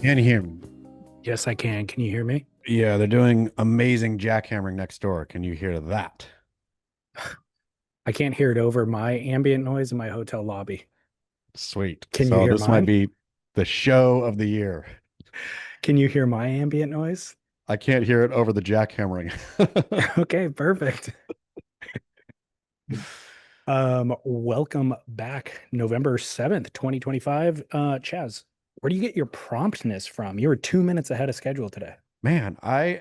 Can you hear me? Yes, I can. Can you hear me? Yeah, they're doing amazing jackhammering next door. Can you hear that? I can't hear it over my ambient noise in my hotel lobby. Sweet. Can you So hear this might mine? be the show of the year. Can you hear my ambient noise? I can't hear it over the jackhammering. Okay, perfect. Welcome back, November 7th, 2025. Chaz, where do you get your promptness from? You were 2 minutes ahead of schedule today. Man, I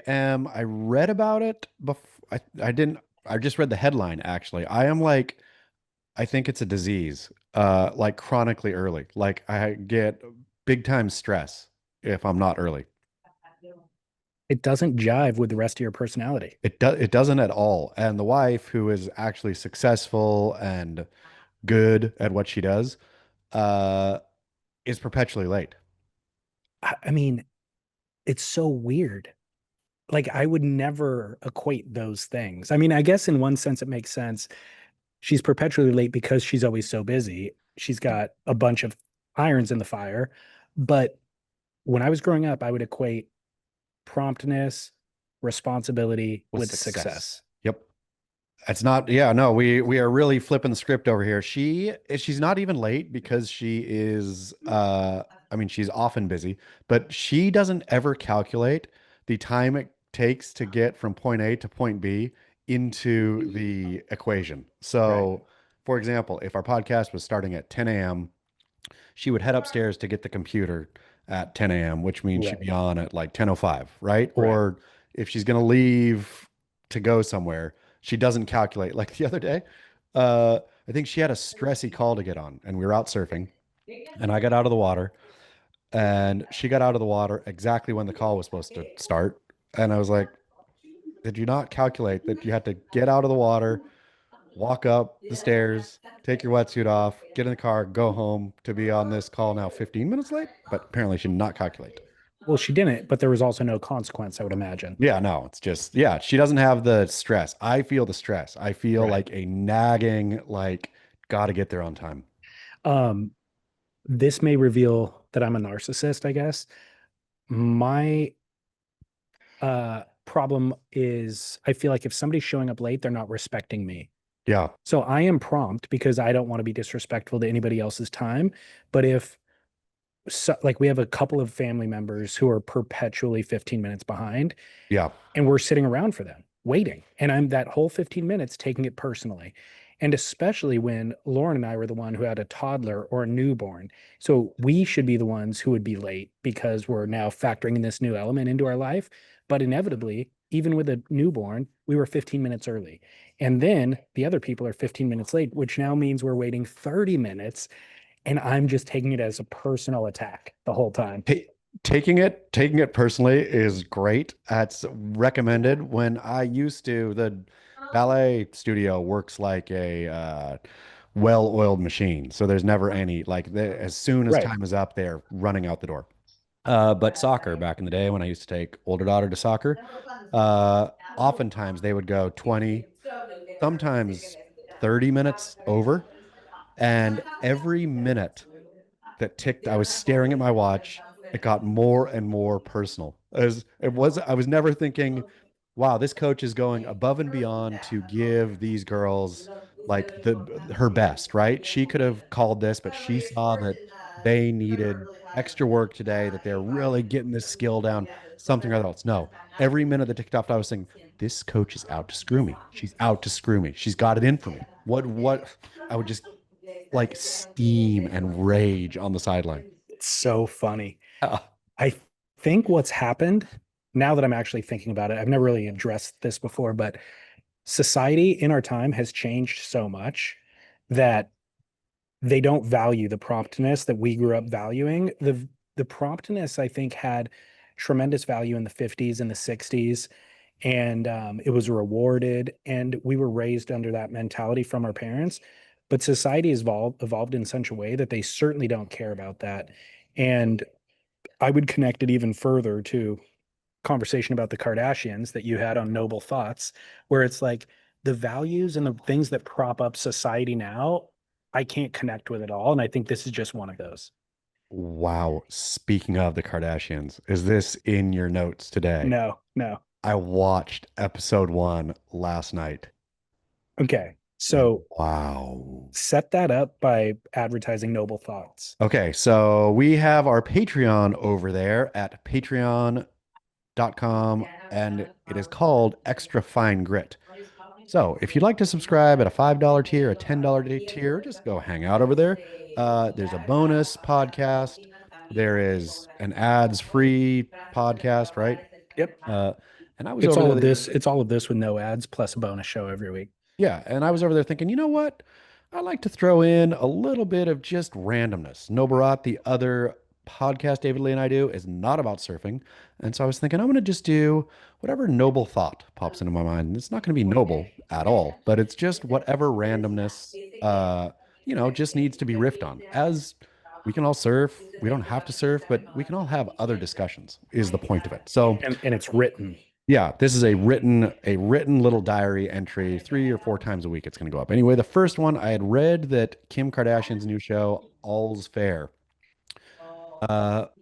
read about it before. I didn't I just read the headline actually. I am like I think it's a disease. Like chronically early. Like I get big time stress if I'm not early. It doesn't jive with the rest of your personality. It doesn't at all. And the wife, who is actually successful and good at what she does, uh, is perpetually late. I mean, it's so weird. Like, I would never equate those things. I mean, I guess in one sense it makes sense. She's perpetually late because she's always so busy. She's got a bunch of irons in the fire. But when I was growing up, I would equate promptness, responsibility With with success. success. Yep. It's not, yeah, no, we are really flipping the script over here. She's not even late because she is I mean, she's often busy, but she doesn't ever calculate the time it takes to get from point A to point B into the equation. Right. So, for example, if our podcast was starting at 10 a.m., she would head upstairs to get the computer at 10 a.m., which means she'd Right. be on at like 10:05, right? Right. Or if she's going to leave to go somewhere, she doesn't calculate. Like the other day, I think she had a stressy call to get on, and we were out surfing, and I got out of the water, and she got out of the water exactly when the call was supposed to start. And I was like, did you not calculate that you had to get out of the water, walk up the stairs, take your wetsuit off, get in the car, go home to be on this call now 15 minutes late? But apparently she did not calculate. Well, she didn't, but there was also no consequence, I would imagine. Yeah, no, it's just, yeah, she doesn't have the stress. I feel the stress. I feel Right. like a nagging, like, gotta get there on time. Um, this may reveal that I'm a narcissist, I guess. My problem is I feel like if somebody's showing up late, they're not respecting me. Yeah, So I am prompt because I don't want to be disrespectful to anybody else's time. But if so, like we have a couple of family members who are perpetually 15 minutes behind, yeah. and we're sitting around for them waiting. And I'm that whole 15 minutes taking it personally. And especially when Lauren and I were the one who had a toddler or a newborn. So we should be the ones who would be late because we're now factoring in this new element into our life. But inevitably, even with a newborn, we were 15 minutes early. And then the other people are 15 minutes late, which now means we're waiting 30 minutes. And I'm just taking it as a personal attack the whole time. Ta- taking it personally is great. That's recommended. When I used to, the ballet studio works like a well-oiled machine. So there's never any like as soon as Right. time is up, they're running out the door. But soccer back in the day when I used to take older daughter to soccer, oftentimes they would go 20, sometimes 30 minutes over. And every minute that ticked, I was staring at my watch. It got more and more personal. I was never thinking, wow, this coach is going above and beyond to give these girls like her best, right? She could have called this, but she saw that they needed extra work today, that they're really getting this skill down, something or else. No, every minute that ticked off, I was saying, this coach is out to screw me. She's out to screw me. She's got it in for me. What I would just like steam and rage on the sideline. It's so funny. Yeah. I think what's happened now that I'm actually thinking about it, I've never really addressed this before, but society in our time has changed so much that they don't value the promptness that we grew up valuing. The promptness, I think, had tremendous value in the 50s and the 60s, and it was rewarded. And we were raised under that mentality from our parents. But society has evolved in such a way that they certainly don't care about that. And I would connect it even further to conversation about the Kardashians that you had on Noble Thoughts, where it's like the values and the things that prop up society now, I can't connect with it all. And I think this is just one of those. Wow. Speaking of the Kardashians, is this in your notes today? No, no. I watched episode one last night. Okay. So Wow. set that up by advertising Noble Thoughts. Okay, so we have our Patreon over there at patreon.com, and it is called Extra Fine Grit. So if you'd like to subscribe at a $5 tier, a $10 tier, just go hang out over there. There's a bonus podcast. There is an ads-free podcast, right? Yep. Uh, and I was It's over all there of the other this. day. It's all of this with no ads plus a bonus show every week. Yeah, and I was over there thinking, you know what? I like to throw in a little bit of just randomness. No Barat, the other podcast David Lee and I do, is not about surfing. And so I was thinking, I'm going to just do whatever noble thought pops into my mind. And it's not going to be noble at all, but it's just whatever randomness, just needs to be riffed on. As we can all surf, we don't have to surf, but we can all have other discussions, is the point of it. So, And it's written. yeah, this is a written little diary entry 3 or 4 times a week. It's going to go up. Anyway, the first one I had read that Kim Kardashian's new show, All's Fair,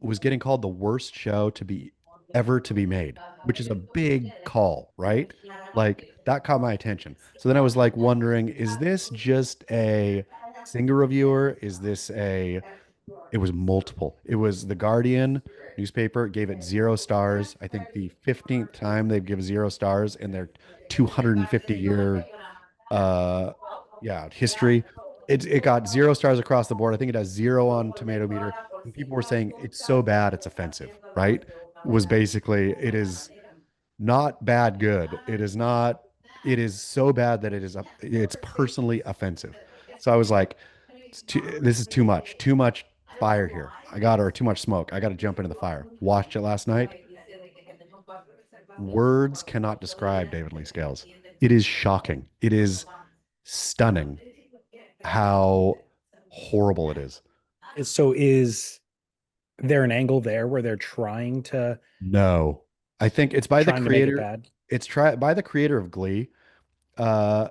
was getting called the worst show to be ever to be made, which is a big call, right? Like that caught my attention. So then I was like wondering, is this just a single reviewer? Is this a it was multiple. It was the Guardian newspaper gave it 0 stars. I think the 15th time they've given 0 stars in their 250-year uh history. It got 0 stars across the board. I think it has zero on tomato meter. And people were saying it's so bad it's offensive, right? Was basically it is not bad good. It is not it is so bad that it's personally offensive. So I was like, this is too much. Too much fire here. Or too much smoke. I got to jump into the fire. Watched it last night. Words cannot describe David Lee Scales. It is shocking. It is stunning how horrible it is. So is there an angle there where they're No, I think it's by the trying to make it creator. bad? It's by the creator of Glee. Uh,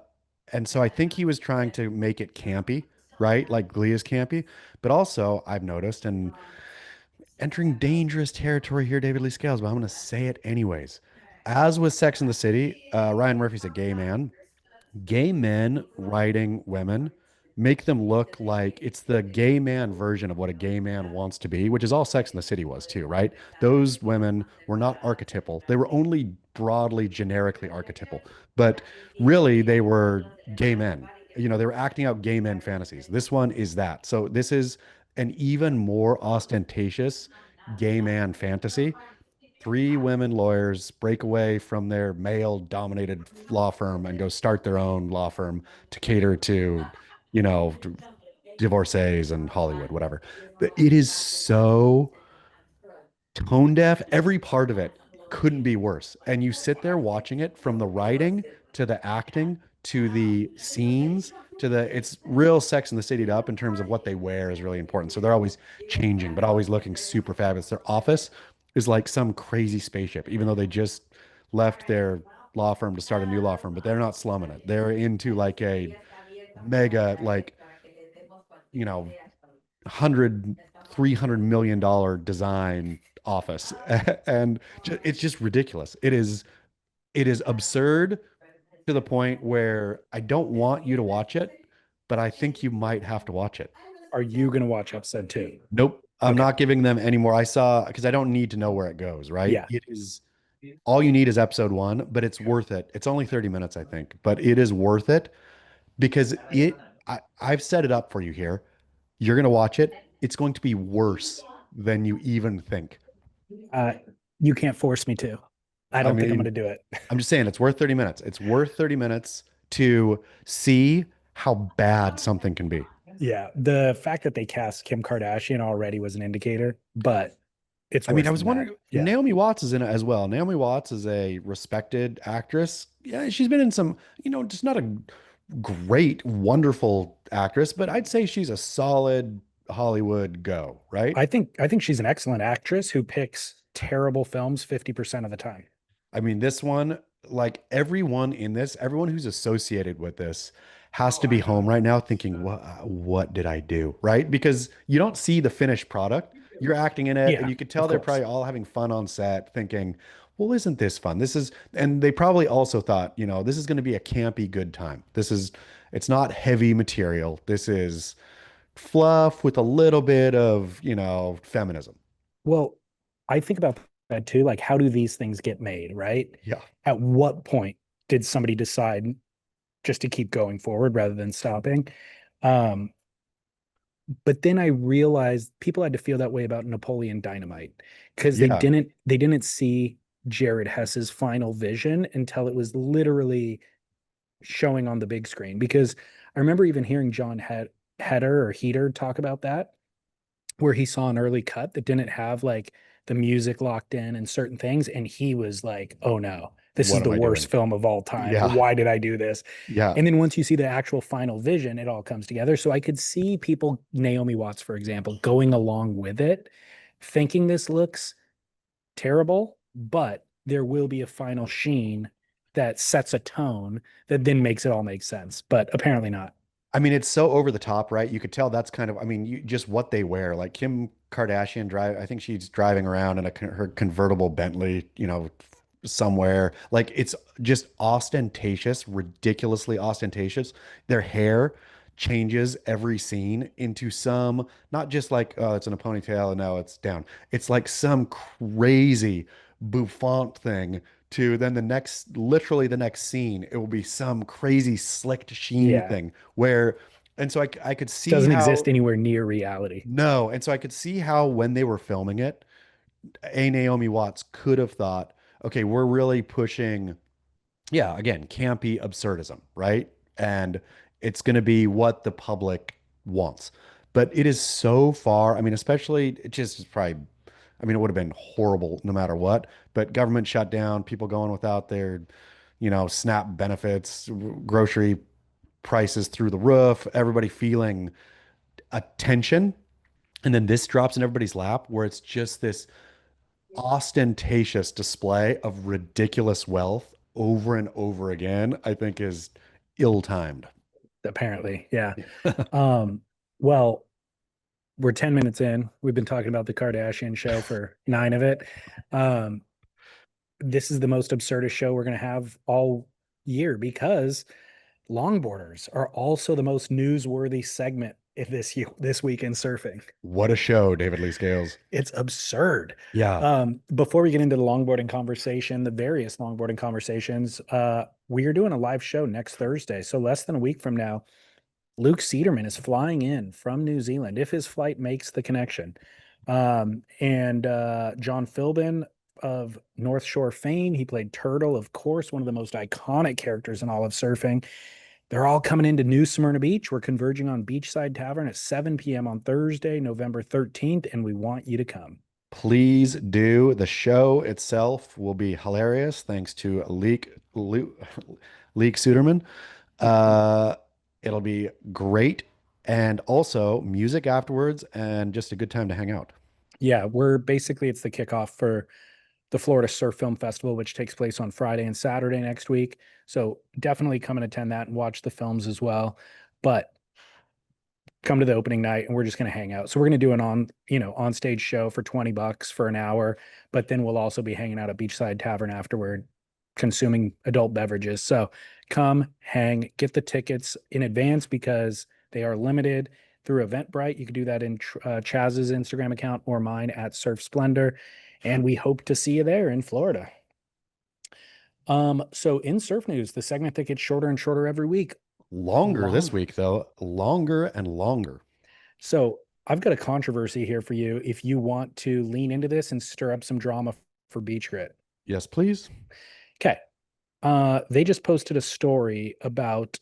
and so I think he was trying to make it campy, right? Like Glee is campy. But also, I've noticed, and entering dangerous territory here, David Lee Scales, but I'm going to say it anyways. As with Sex in the City, Ryan Murphy's a gay man. Gay men writing women make them look like it's the gay man version of what a gay man wants to be, which is all Sex in the City was too, right? Those women were not archetypal. They were only broadly, generically archetypal, but really they were gay men. They were acting out gay men fantasies. This one is that. So this is an even more ostentatious gay man fantasy. Three women lawyers break away from their male dominated law firm and go start their own law firm to cater to, you know, divorcees and Hollywood, whatever. But it is so tone deaf. Every part of it couldn't be worse. And you sit there watching it from the writing to the acting to the scenes to it's real Sex in the City up in terms of what they wear is really important. So they're always changing, but always looking super fabulous. Their office is like some crazy spaceship, even though they just left their law firm to start a new law firm, but they're not slumming it. They're into like a mega, like, you know, 100 $300 million design office. And it's just ridiculous. It is absurd to the point where I don't want you to watch it, but I think you might have to watch it. Are you going to watch episode 2? Nope. I'm Okay. not giving them any more. I saw because I don't need to know where it goes, right? Yeah. It is all you need is episode one, but it's worth it. It's only 30 minutes, I think, but it is worth it because I've set it up for you here. You're going to watch it. It's going to be worse than you even think. Uh, you can't force me to. I I don't think I'm going mean, to do it. I'm just saying it's worth 30 minutes. It's worth 30 minutes to see how bad something can be. Yeah. The fact that they cast Kim Kardashian already was an indicator, but it's I mean, I worse was than that. wondering, Yeah. Naomi Watts is in it as well. Naomi Watts is a respected actress. Yeah, she's been in some, just not a great, wonderful actress, but I'd say she's a solid Hollywood go, right? I think she's an excellent actress who picks terrible films 50% of the time. I mean, this one, like everyone in this, everyone who's associated with this has to be home right now thinking, what did I do? Right? Because you don't see the finished product. You're acting in it, and Yeah, you could of tell they're course. probably all having fun on set, thinking, well, isn't this fun? This is, and they probably also thought, this is going to be a campy good time. It's not heavy material. This is fluff with a little bit of, feminism. Well, I think about that too. Like, how do these things get made, right? Yeah. At what point did somebody decide just to keep going forward rather than stopping? Um, but then I realized people had to feel that way about Napoleon Dynamite because they Yeah. didn't see Jared Hess's final vision until it was literally showing on the big screen. Because I remember even hearing Heder or Heater talk about that, where he saw an early cut that didn't have like the music locked in and certain things, and he was like, "Oh no, this is What the am I worst doing? film of all time. Yeah. Why did I do this?" Yeah. And then once you see the actual final vision, it all comes together. So I could see people, Naomi Watts, for example, going along with it, thinking this looks terrible, but there will be a final sheen that sets a tone that then makes it all make sense. But apparently not. I mean, it's so over the top, right? You could tell that's kind of, I mean, just what they wear. Like Kim Kardashian I think she's driving around in her convertible Bentley, somewhere. Like it's just ostentatious, ridiculously ostentatious. Their hair changes every scene into some, not just like, oh, it's in a ponytail and now it's down. It's like some crazy bouffant thing to then literally the next scene, it will be some crazy slicked sheen Yeah. thing where, and so I could see Doesn't how, exist anywhere near reality. no, and so I could see how when they were filming it, a Naomi Watts could have thought, okay, we're really pushing, yeah, again, campy absurdism, right? And it's going to be what the public wants. But it is so far, I mean, especially, it just is probably, I mean, it would have been horrible no matter what, but government shutdown, people going without their, SNAP benefits, grocery prices through the roof, everybody feeling a tension. And then this drops in everybody's lap where it's just this ostentatious display of ridiculous wealth over and over again, I think is ill-timed. Apparently. Yeah. Um, well, we're 10 minutes in. We've been talking about the Kardashian show for 9 of it. Um, this is the most absurdist show we're going to have all year because longboarders are also the most newsworthy segment in this week in surfing. What a show, David Lee Scales. It's absurd. Yeah. Before we get into the longboarding conversation, the various longboarding conversations, we are doing a live show next Thursday. So less than a week from now, Luke Cederman is flying in from New Zealand if his flight makes the connection. And John Philbin of North Shore fame, he played Turtle, of course, one of the most iconic characters in all of surfing. They're all coming into New Smyrna Beach. We're converging on Beachside Tavern at 7 p.m. on Thursday, November 13th, and we want you to come. Please do. The show itself will be hilarious thanks to Leek Suderman. Uh, it'll be great. And also music afterwards and just a good time to hang out. Yeah, it's the kickoff for the Florida Surf Film Festival, which takes place on Friday and Saturday next week. So definitely come and attend that and watch the films as well. But come to the opening night and we're just going to hang out. So we're going to do an on stage show for $20 for an hour, but then we'll also be hanging out at Beachside Tavern afterward, consuming adult beverages. So come hang, get the tickets in advance because they are limited through Eventbrite. You can do that in Chaz's Instagram account or mine at Surf Splendor. And we hope to see you there in Florida. So in surf news, the segment that gets shorter and shorter every week. Longer this Long. week, though. Longer and longer. So I've got a controversy here for you if you want to lean into this and stir up some drama for Beach Grit. Yes, please. Okay. They just posted a story about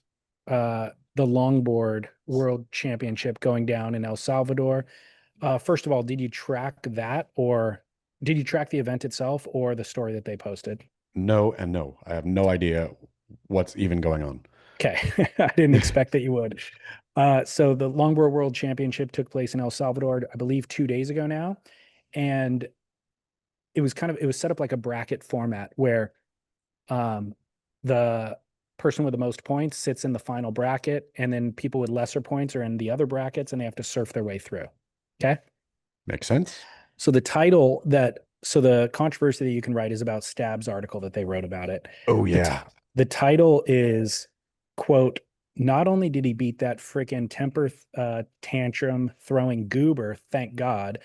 the longboard world championship going down in El Salvador. First of all, did you track that or did you track the event itself or the story that they posted? No and no. I have no idea what's even going on. Okay. I didn't expect that you would. So the Longboard World Championship took place in El Salvador, I believe 2 days ago now. And it was set up like a bracket format where um the person with the most points sits in the final bracket, and then people with lesser points are in the other brackets and they have to surf their way through. Okay. Makes sense. So the controversy that you can write is about Stab's article that they wrote about it. Oh The, t- yeah. the title is, quote, not only did he beat that freaking temper tantrum throwing goober, thank God,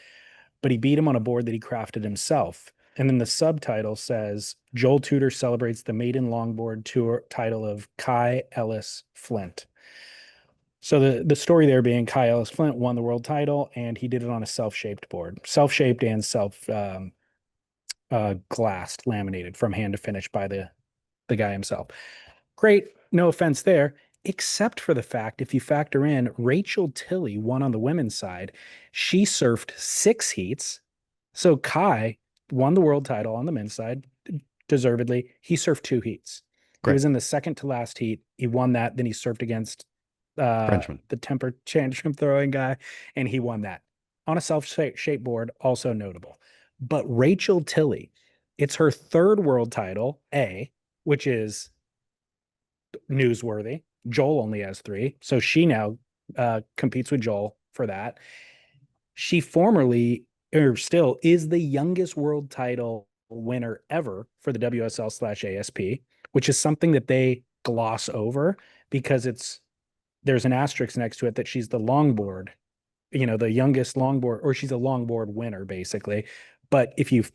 but he beat him on a board that he crafted himself. And then the subtitle says Joel Tudor celebrates the maiden longboard tour title of Kai Ellis Flint. So the story there being Kai Ellis Flint won the world title, and he did it on a self-shaped board, self-shaped and glassed, laminated from hand to finish by the guy himself. Great, no offense there, except for the fact if you factor in Rachel Tilley won on the women's side, she surfed 6 heats. So Kai won the world title on the men's side, deservedly. He surfed 2 heats. He Great. was in the second to last heat. He won that. Then he surfed against Frenchman. the temper tantrum throwing guy, and he won that on a self-shaped board, also notable. But Rachel Tilley, it's her third world title, which is newsworthy. Joel only has 3, so she now competes with Joel for that. She formerly, or still, is the youngest world title winner ever for the WSL/ASP, which is something that they gloss over because there's an asterisk next to it that she's the longboard, the youngest longboard, or she's a longboard winner, basically. But if you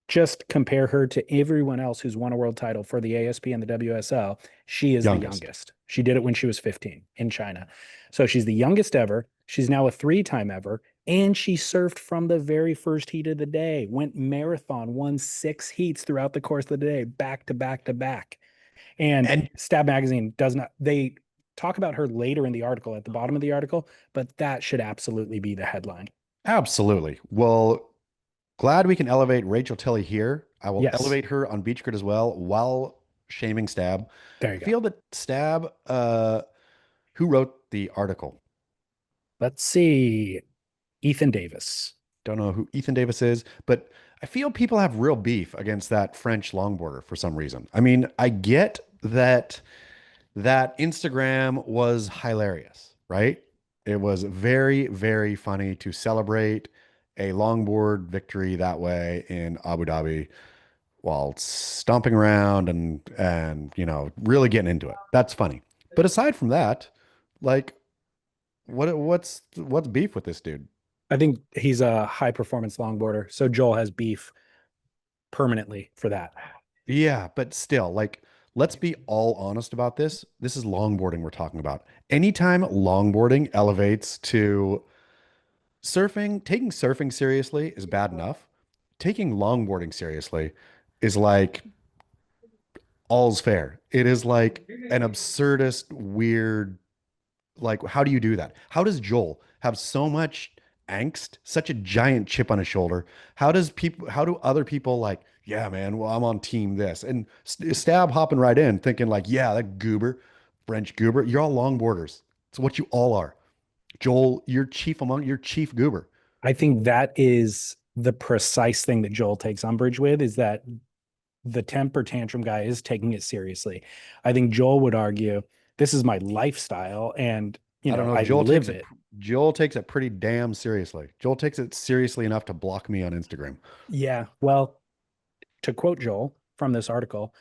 just compare her to everyone else who's won a world title for the ASP and the WSL, she is the youngest. She did it when she was 15 in China. So she's the youngest ever. She's now a 3-time ever. And she surfed from the very first heat of the day, went marathon, won 6 heats throughout the course of the day, back to back to back. And And Stab Magazine does not, they talk about her later in the article, at the bottom of the article, but that should absolutely be the headline. absolutely. Well, glad we can elevate Rachel Tilley here. I will Yes, elevate her on Beach Grit as well while shaming Stab. there you I go. feel that Stab, who wrote the article? Let's see. Ethan Davis. Don't know who Ethan Davis is, but I feel people have real beef against that French longboarder for some reason. I mean, I get that Instagram was hilarious, right? It was very, very funny to celebrate a longboard victory that way in Abu Dhabi while stomping around and really getting into it. That's funny. But aside from that, like what's beef with this dude? I think he's a high performance longboarder. So Joel has beef permanently for that. Yeah, but still, like, let's be all honest about this. This is longboarding we're talking about. Anytime longboarding elevates to surfing, taking surfing seriously is bad enough. Taking longboarding seriously is like all's fair. It is like an absurdist, weird, like, how do you do that? How does Joel have so much angst, such a giant chip on his shoulder? How do other people like, yeah, man, well, I'm on team this and Stab hopping right in thinking like, yeah, that goober, French goober, you're all longboarders. It's what you all are. Joel, you're chief goober. I think that is the precise thing that Joel takes umbrage with, is that the temper tantrum guy is taking it seriously. I think Joel would argue this is my lifestyle and I don't know. I live it. Joel takes it pretty damn seriously. Joel takes it seriously enough to block me on Instagram. Yeah. Well, to quote Joel from this article,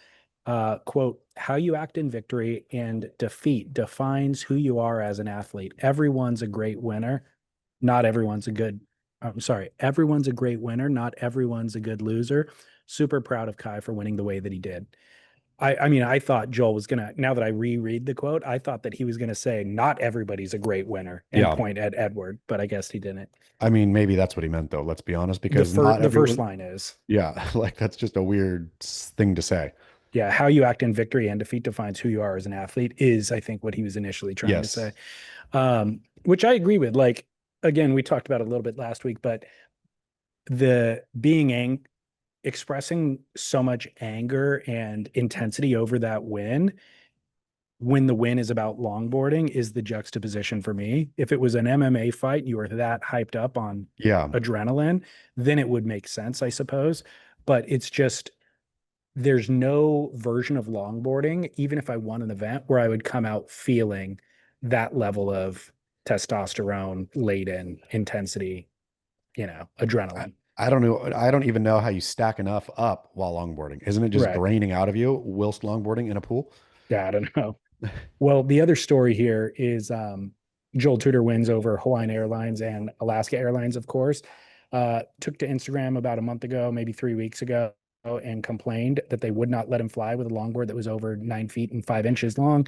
quote, how you act in victory and defeat defines who you are as an athlete. Everyone's a great winner. Not everyone's a good, I'm sorry, everyone's a great winner. Not everyone's a good loser. Super proud of Kai for winning the way that he did. I mean, I thought Joel was gonna, now that I reread the quote, I thought that he was gonna say, not everybody's a great winner and Yeah. point at Edward, but I guess he didn't. I mean, maybe that's what he meant though. Let's be honest, The because first not the first everyone, line is, yeah, like that's just a weird thing to say. yeah, how you act in victory and defeat defines who you are as an athlete is, I think, what he was initially trying to say. Yes. Which I agree with. Like, again, we talked about it a little bit last week, but the expressing so much anger and intensity over that win, when the win is about longboarding, is the juxtaposition for me. If it was an MMA fight and you were that hyped up on Yeah. adrenaline, then it would make sense, I suppose. But it's just there's no version of longboarding, even if I won an event, where I would come out feeling that level of testosterone laden intensity, I, adrenaline. I don't know. I don't even know how you stack enough up while longboarding. Isn't it just Right. draining out of you whilst longboarding in a pool? Yeah, I don't know. Well, the other story here is Joel Tudor wins over Hawaiian Airlines and Alaska Airlines, of course. Took to Instagram about a month ago, maybe 3 weeks ago, and complained that they would not let him fly with a longboard that was over 9 feet and 5 inches long.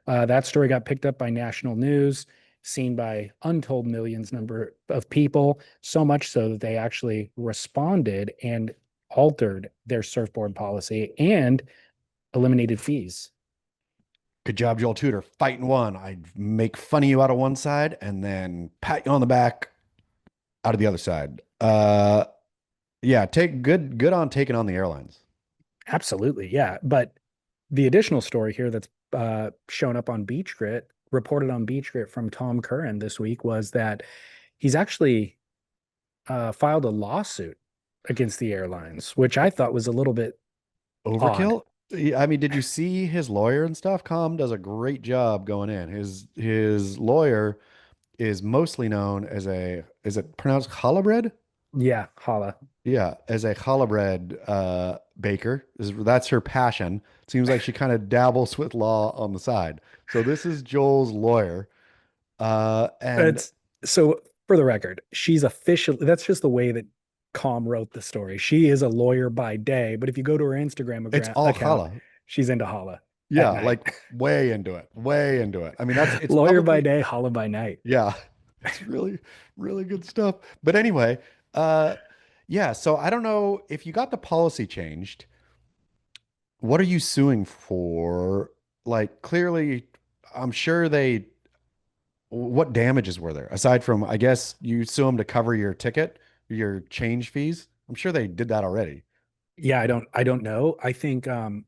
That story got picked up by national news, seen by untold millions number of people, so much so that they actually responded and altered their surfboard policy and eliminated fees. Good job, Joel Tudor. Fighting one. I'd make fun of you out of one side and then pat you on the back out of the other side. Yeah, take good on taking on the airlines. Absolutely, yeah. But the additional story here that's shown up on Beach Grit, reported on Beach Grit from Tom Curran this week, was that he's actually filed a lawsuit against the airlines, which I thought was a little bit odd. Overkill. Yeah, I mean, did you see his lawyer and stuff? Com does a great job going in. His lawyer is mostly known as a, is it pronounced challah? Yeah, holla. Yeah, as a challah baker. That's her passion. Seems like she kind of dabbles with law on the side. So this is Joel's lawyer. And It's so for the record, she's officially, that's just the way that Com wrote the story. She is a lawyer by day, but if you go to her Instagram it's all account, challah. she's into holla at Yeah, night. like way into it, way into it. I mean, it's Lawyer by publicly, day, holla by night. yeah, it's really, really good stuff. But anyway, uh, yeah, so I don't know if you got the policy changed, what are you suing for? Like, clearly, I'm sure what damages were there aside from, I guess you sue them to cover your ticket, your change fees? I'm sure they did that already. Yeah, I don't know. I think and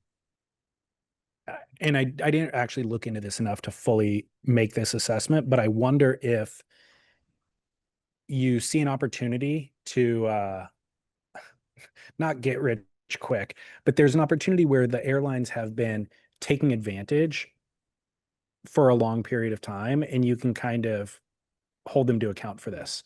I didn't actually look into this enough to fully make this assessment, but I wonder if you see an opportunity to not get rich quick, but there's an opportunity where the airlines have been taking advantage for a long period of time, and you can kind of hold them to account for this.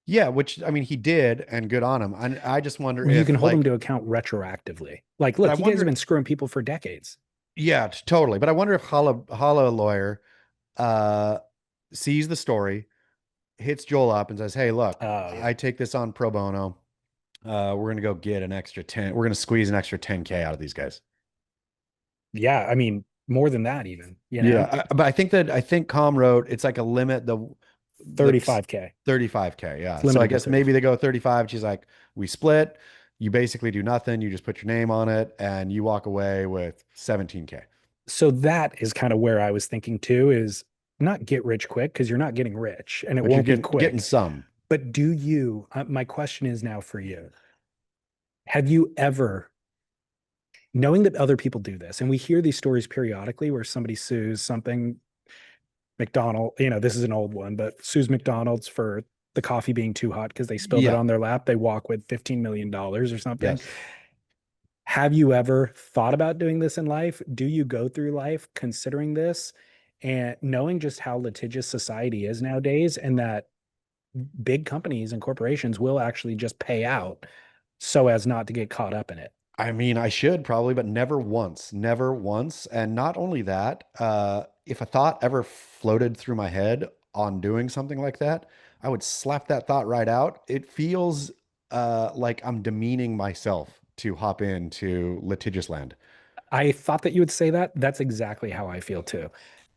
Yeah, which I mean, he did, and good on him. I just wonder You can if, hold them like, to account retroactively. Like, but I look, you guys have wonder, been screwing people for decades. yeah, totally. But I wonder if Hala lawyer uh sees the story, hits Joel up and says, "Hey, look, Oh yeah. I take this on pro bono. We're gonna go get an extra 10. We're gonna squeeze an extra 10K out of these guys." Yeah, I mean, more than that even, Yeah, but I think Com wrote it's like a limit the 35K. 35K. It's Yeah. So I limited to guess maybe 35. they go 35. She's like, we split. You basically do nothing. You just put your name on it and you walk away with 17K. So that is kind of where I was thinking too, is not get rich quick, because you're not getting rich and it But you're won't be getting quick. some. But do you, my question is now for you, have you ever, knowing that other people do this, and we hear these stories periodically where somebody sues something, McDonald, this is an old one, but sues McDonald's for the coffee being too hot because they spilled it Yeah. on their lap. They walk with $15 million or something. Yes. Have you ever thought about doing this in life? Do you go through life considering this and knowing just how litigious society is nowadays, and that big companies and corporations will actually just pay out so as not to get caught up in it? I mean, I should probably, but never once, never once. And not only that, if a thought ever floated through my head on doing something like that, I would slap that thought right out. It feels like I'm demeaning myself to hop into litigious land. I thought that you would say that. That's exactly how I feel too.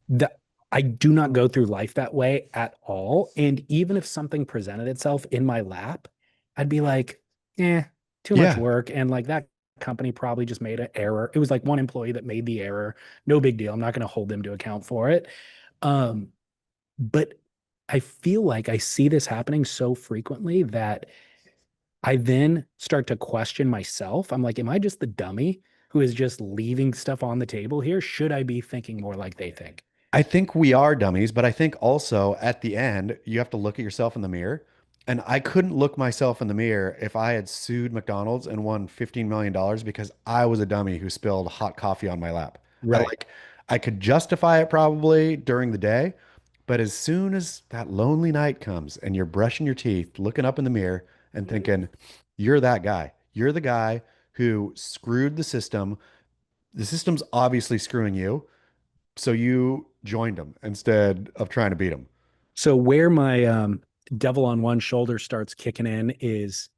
That I do not go through life that way at all. And even if something presented itself in my lap, I'd be like, too much Yeah, work. And like that company probably just made an error. It was like one employee that made the error. No big deal. I'm not going to hold them to account for it. Um, but I feel like I see this happening so frequently that I then start to question myself. I'm like, am I just the dummy who is just leaving stuff on the table here? Should I be thinking more like they think? I think we are dummies, but I think also at the end, you have to look at yourself in the mirror And I couldn't look myself in the mirror if I had sued McDonald's and won $15 million dollars because I was a dummy who spilled hot coffee on my lap. I Right. like, I could justify it probably during the day, but as soon as that lonely night comes and you're brushing your teeth, looking up in the mirror and thinking, you're that guy. You're the guy who screwed the system. The system's obviously screwing you. So you joined them instead of trying to beat them. So where my devil on one shoulder starts kicking in is,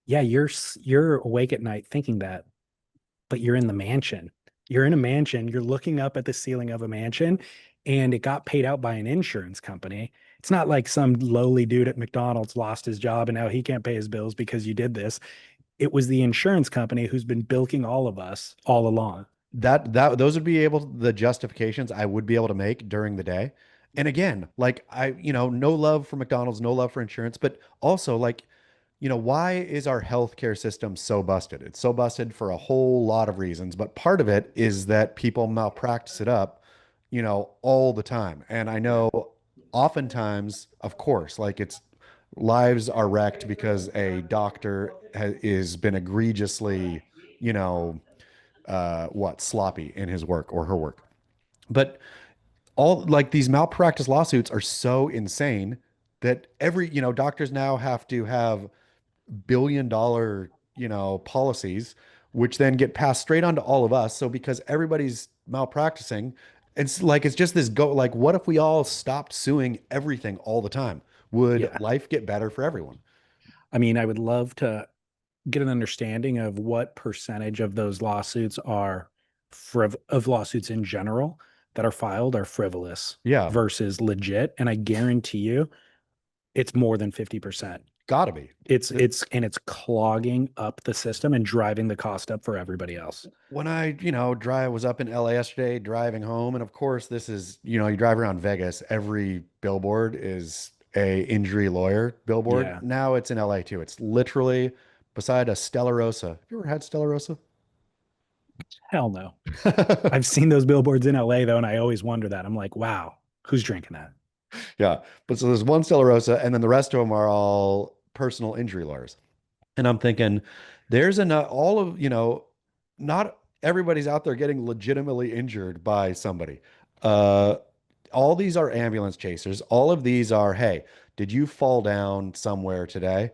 yeah, you're awake at night thinking that, but you're in the mansion. You're in a mansion. You're looking up at the ceiling of a mansion, and it got paid out by an insurance company. It's not like some lowly dude at McDonald's lost his job and now he can't pay his bills because you did this. It was the insurance company who's been bilking all of us all along. That those would be able the justifications I would be able to make during the day. And again, like no love for McDonald's, no love for insurance, but also like, why is our healthcare system so busted? It's so busted for a whole lot of reasons, but part of it is that people malpractice it up, all the time. And I know oftentimes, of course, like it's lives are wrecked because a doctor has been egregiously, you know, sloppy in his work or her work. But all like these malpractice lawsuits are so insane that doctors now have to have billion-dollar, policies, which then get passed straight on to all of us. So because everybody's malpracticing, it's just this like, what if we all stopped suing everything all the time? Would Yeah. life get better for everyone? I mean, I would love to get an understanding of what percentage of those lawsuits are of lawsuits in general that are filed are frivolous Yeah, versus legit. And I guarantee you it's more than 50%. gotta be. It's clogging up the system and driving the cost up for everybody else. When I, was up in LA yesterday driving home, and of course this is, you drive around Vegas, every billboard is a injury lawyer billboard. Yeah. Now it's in LA too. It's literally beside a Stella Rosa. Have you ever had Stella Rosa? Hell no. I've seen those billboards in LA though, and I always wonder that. I'm like, wow, who's drinking that? Yeah. But so there's one Stella Rosa, and then the rest of them are all personal injury lawyers. And I'm thinking, there's enough, all of, not everybody's out there getting legitimately injured by somebody. Uh, all these are ambulance chasers. All of these are, hey, did you fall down somewhere today?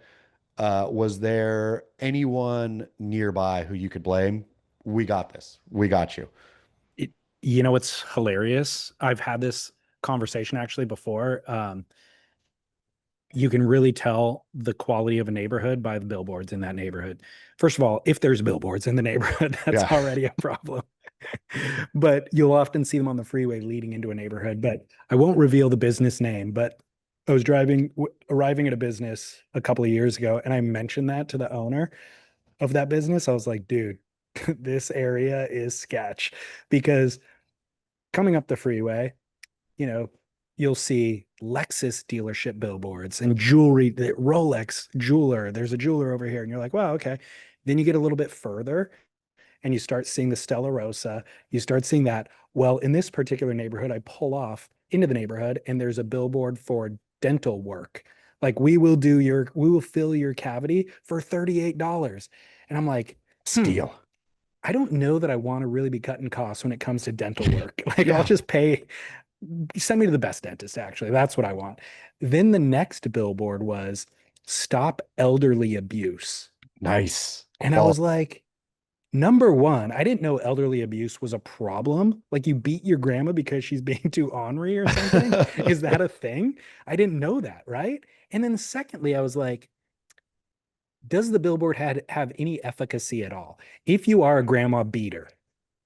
Was there anyone nearby who you could blame? We got this. We got you. It, it's hilarious. I've had this conversation actually before. You can really tell the quality of a neighborhood by the billboards in that neighborhood. First of all, if there's billboards in the neighborhood, that's Yeah. already a problem. But you'll often see them on the freeway leading into a neighborhood. But I won't reveal the business name. But I was arriving at a business a couple of years ago, and I mentioned that to the owner of that business. I was like, dude, this area is sketch because coming up the freeway, you know, you'll see Lexus dealership billboards and jewelry, the Rolex jeweler. There's a jeweler over here. And you're like, wow, okay. Then you get a little bit further and you start seeing the Stella Rosa. You start seeing that. Well, in this particular neighborhood, I pull off into the neighborhood and there's a billboard for dental work. Like we will fill your cavity for $38. And I'm like, Steal. I don't know that I want to really be cutting costs when it comes to dental work. Like I'll Yeah. just pay, send me to the best dentist, actually. That's what I want. Then the next billboard was stop elderly abuse. Nice. And I was Quality. like, number one, I didn't know elderly abuse was a problem. Like you beat your grandma because she's being too ornery or something. Is that a thing? I didn't know that, right? And then secondly, I was like, does the billboard have any efficacy at all? If you are a grandma beater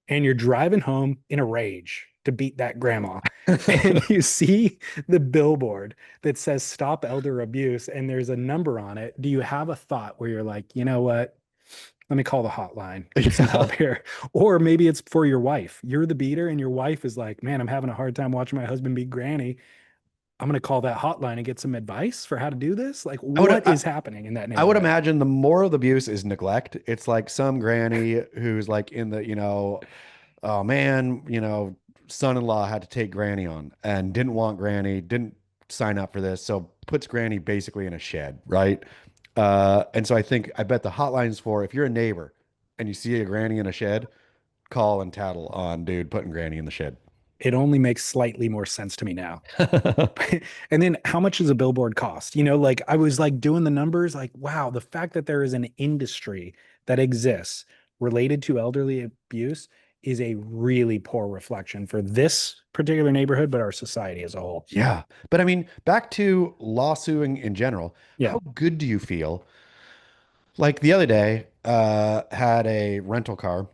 and you're driving home in a rage to beat that grandma, and you see the billboard that says stop elder abuse and there's a number on it, do you have a thought where you're like, you know what? Let me call the hotline, get some Yeah. help here. Or maybe it's for your wife. You're the beater, and your wife is like, man, I'm having a hard time watching my husband beat granny. I'm going to call that hotline and get some advice for how to do this. Like, I would what I, is happening in that I would neighborhood? imagine the moral of the abuse is neglect. It's like some granny who's like in the, oh man, son-in-law had to take granny on and didn't want granny, didn't sign up for this. So puts Granny basically in a shed, right? And so I bet the hotline's for if you're a neighbor and you see a granny in a shed, call and tattle on dude putting Granny in the shed. It only makes slightly more sense to me now. And then how much does a billboard cost? Like I was like doing the numbers, like, wow, the fact that there is an industry that exists related to elderly abuse is a really poor reflection for this particular neighborhood, but our society as a whole. Yeah. But I mean, back to lawsuing in general, Yeah. how good do you feel? Like the other day, had a rental car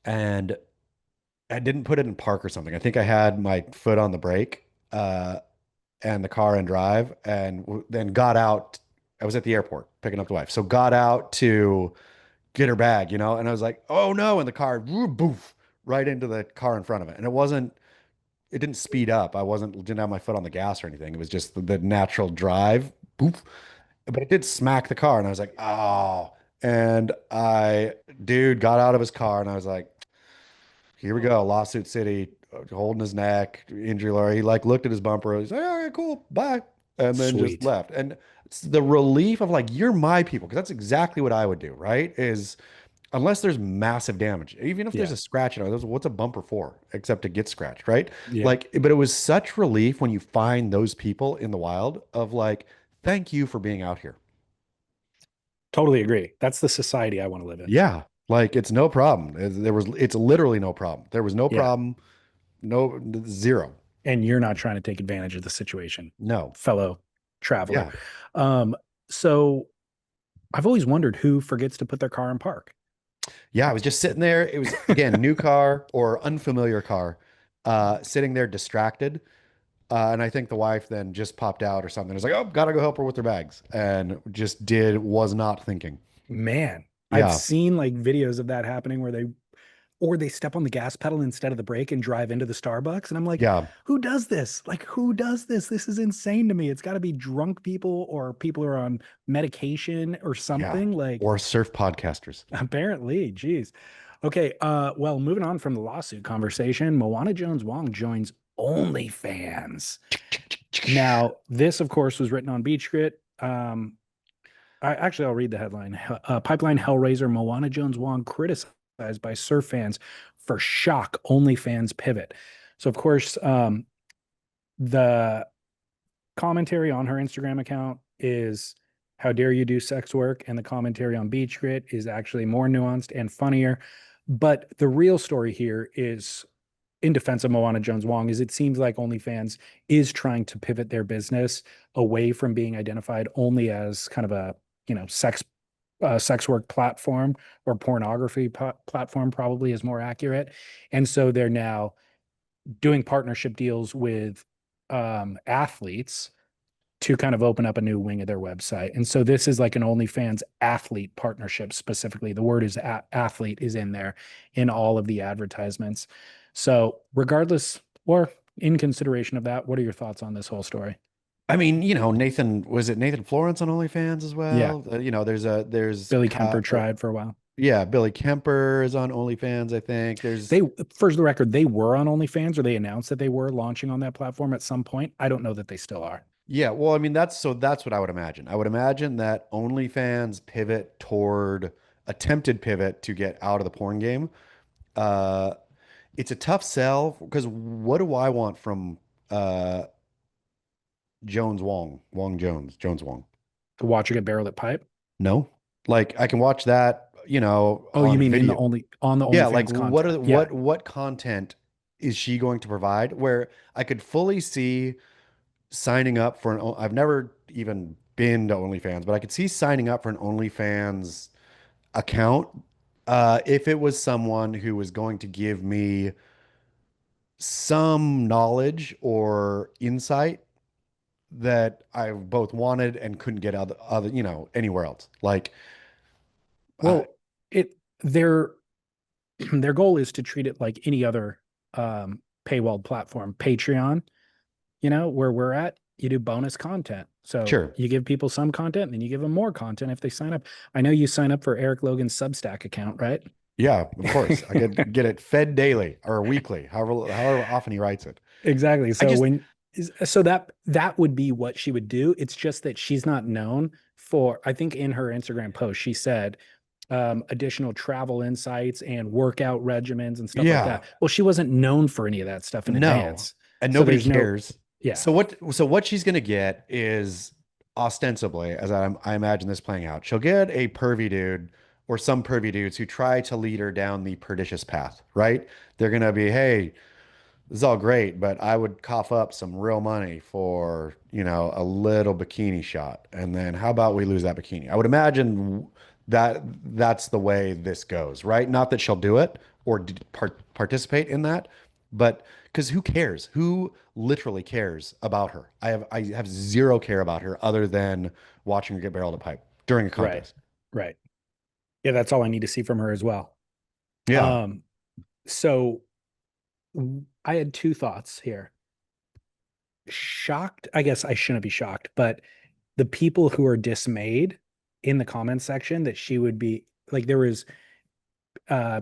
and I didn't put it in park or something. I think I had my foot on the brake, and the car in drive and then got out. I was at the airport picking up the wife. So got out to get her bag, and I was like, oh no. And the car, boof, right into the car in front of it. And it didn't speed up. Didn't have my foot on the gas or anything. It was just the natural drive, boof. But it did smack the car. And I was like, oh. And dude got out of his car and I was like, here we go, lawsuit city, holding his neck, injury lawyer. He like looked at his bumper. He's like, all right, cool, bye, and then just Sweet. left. And it's the relief of like, you're my people, because that's exactly what I would do, right? Is unless there's massive damage, even if there's Yeah. a scratch, what's a bumper for except to get scratched, right? Yeah. Like, but it was such relief when you find those people in the wild of like, thank you for being out here. Totally agree. That's the society I want to live in. Yeah, like it's no problem. It's literally no problem. There was no Yeah. problem, no zero. And you're not trying to take advantage of the situation, No. fellow traveler. Yeah. Um, so I've always wondered who forgets to put their car in park. Yeah, I was just sitting there. It was again, new car or unfamiliar car, sitting there distracted. And I think the wife then just popped out or something. It's like, oh, gotta go help her with her bags. And was not thinking. Man, I've Yeah. seen like videos of that happening where they step on the gas pedal instead of the brake and drive into the Starbucks. And I'm like, Yeah. who does this? Like, who does this? This is insane to me. It's got to be drunk people or people who are on medication or Yeah. something. Like, Or surf podcasters. apparently, geez. Okay, well, moving on from the lawsuit conversation, Moana Jones Wong joins OnlyFans. Now, this, of course, was written on Beach Grit. I'll read the headline. Pipeline Hellraiser Moana Jones Wong criticized by surf fans for shock OnlyFans pivot. So, of course, the commentary on her Instagram account is how dare you do sex work, and the commentary on Beach Grit is actually more nuanced and funnier. But the real story here is in defense of Moana Jones Wong is it seems like OnlyFans is trying to pivot their business away from being identified only as kind of a sex work platform or pornography platform probably is more accurate. And so they're now doing partnership deals with athletes to kind of open up a new wing of their website. And so this is like an OnlyFans athlete partnership specifically. The word is athlete is in there in all of the advertisements. So regardless or in consideration of that, what are your thoughts on this whole story? I mean, was it Nathan Florence on OnlyFans as Yeah. well? There's Billy Kemper tried for a while. yeah, Billy Kemper is on OnlyFans, I think. They, for the record, they were on OnlyFans or they announced that they were launching on that platform at some point. I don't know that they still are. Yeah, well, I mean, that's what I would imagine. I would imagine that OnlyFans attempted pivot to get out of the porn game. Uh, it's a tough sell because what do I want from uh Jones Wong? To watch her get barreled at pipe. No, like I can watch that, Oh, you on mean in the video. only on the Yeah, like OnlyFans content? Yeah. what content is she going to provide where I could fully see signing up for I've never even been to OnlyFans, but I could see signing up for an OnlyFans account if it was someone who was going to give me some knowledge or insight that I both wanted and couldn't get anywhere else. Like, I, Well, it their their goal is to treat it like any other paywalled platform. Patreon, where we're at, you do bonus content. So sure. you give people some content and then you give them more content if they sign up. I know you sign up for Eric Logan's Substack account, right? Yeah, of course. I could get it fed daily or weekly, however often he writes it. Exactly. I So just when So that would be what she would do. It's just that she's not known for, I think in her Instagram post, she said additional travel insights and workout regimens and stuff like Yeah. that. Well, she wasn't known for any of that stuff in No. advance. And So nobody there's no, cares. yeah, So what she's gonna get is ostensibly, as I imagine this playing out, she'll get a pervy dude or some pervy dudes who try to lead her down the pernicious path, right? They're gonna be, hey, this is all great, but I would cough up some real money for, a little bikini shot. And then how about we lose that bikini? I would imagine that that's the way this goes, right? Not that she'll do it or participate in that, but because who cares? Who literally cares about her? I have zero care about her other than watching her get barreled a pipe during a right, contest. right. Yeah, that's all I need to see from her as well. Yeah. Um, so I had two thoughts here. Shocked, I guess I shouldn't be shocked, but the people who are dismayed in the comment section that she would be like, there was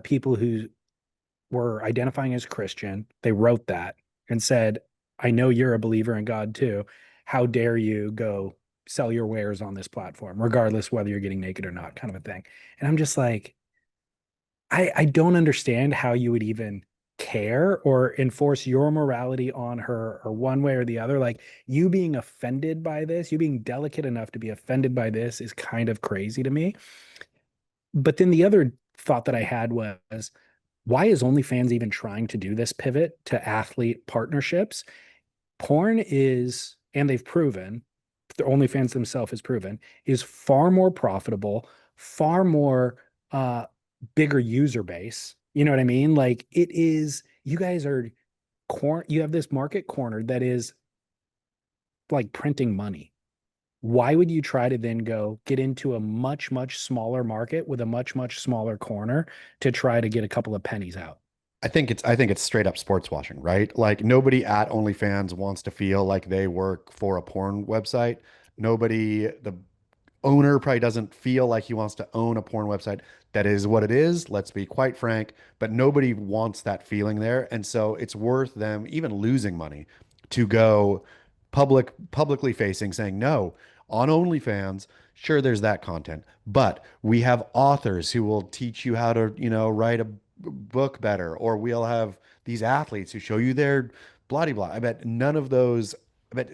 people who were identifying as Christian. They wrote that and said, I know you're a believer in God too. How dare you go sell your wares on this platform, regardless whether you're getting naked or not, kind of a thing. And I'm just like, I don't understand how you would even care or enforce your morality on her or one way or the other. Like you being offended by this, you being delicate enough to be offended by this is kind of crazy to me. But then the other thought that I had was, why is OnlyFans even trying to do this pivot to athlete partnerships? Porn is, and they've proven, the OnlyFans themselves has proven, is far more profitable, far more bigger user base. You know what I mean? Like it is, you guys are you have this market corner that is like printing money. Why would you try to then go get into a much, much smaller market with a much, much smaller corner to try to get a couple of pennies out? I think it's straight up sports washing, right? Like nobody at OnlyFans wants to feel like they work for a porn website. Nobody, the owner probably doesn't feel like he wants to own a porn website. That is what it is. Let's be quite frank, but nobody wants that feeling there. And so it's worth them even losing money to go publicly facing saying, no, on OnlyFans, sure, there's that content, but we have authors who will teach you how to, write a book better, or we'll have these athletes who show you their blah blah blah. I bet none of those, I bet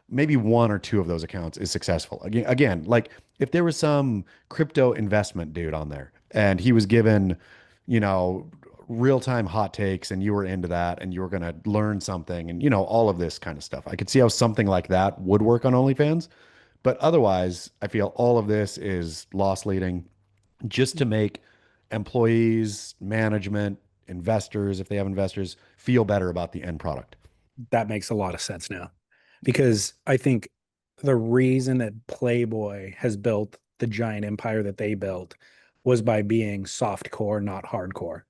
maybe one or two of those accounts is successful. Again, like if there was some crypto investment dude on there and he was given, you know, real-time hot takes and you were into that and you were going to learn something and, all of this kind of stuff. I could see how something like that would work on OnlyFans. But otherwise, I feel all of this is loss leading just to make employees, management, investors, if they have investors, feel better about the end product. That makes a lot of sense now because I think the reason that Playboy has built the giant empire that they built was by being soft core, not hardcore.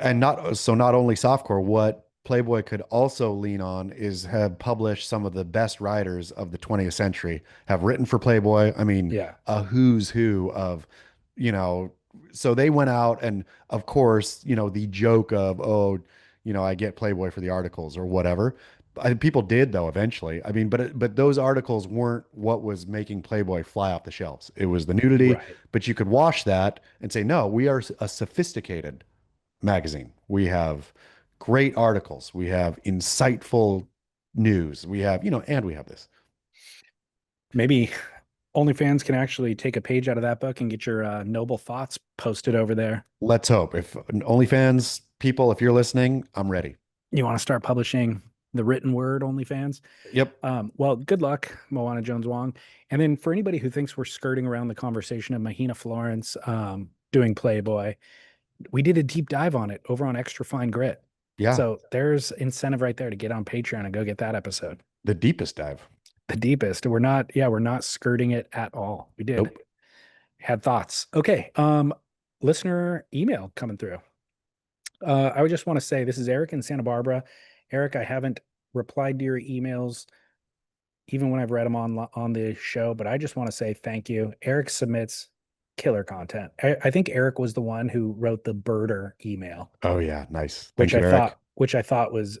And not only softcore, what Playboy could also lean on is have published some of the best writers of the 20th century have written for Playboy. I mean, Yeah. a who's who of, you know, so they went out and of course, the joke of, oh, I get Playboy for the articles or whatever. People did though eventually. I mean, but those articles weren't what was making Playboy fly off the shelves. It was the nudity, Right. but you could wash that and say, no, we are a sophisticated magazine. We have great articles. We have insightful news. We have, and we have this. Maybe OnlyFans can actually take a page out of that book and get your noble thoughts posted over there. Let's hope. If OnlyFans people, if you're listening, I'm ready. You want to start publishing the written word OnlyFans? Yep. Well, good luck, Moana Jones Wong. And then for anybody who thinks we're skirting around the conversation of Mahina Florence doing Playboy, we did a deep dive on it over on Extra Fine Grit. Yeah. So there's incentive right there to get on Patreon and go get that episode. The deepest dive. The deepest. We're not skirting it at all. We did. Nope. Had thoughts. Okay. Listener email coming through. I would just want to say this is Eric in Santa Barbara. Eric, I haven't replied to your emails even when I've read them on the show, but I just want to say thank you. Eric submits killer content. I think Eric was the one who wrote the birder email, Oh yeah. Nice. Thank which you, I Eric. thought which I thought was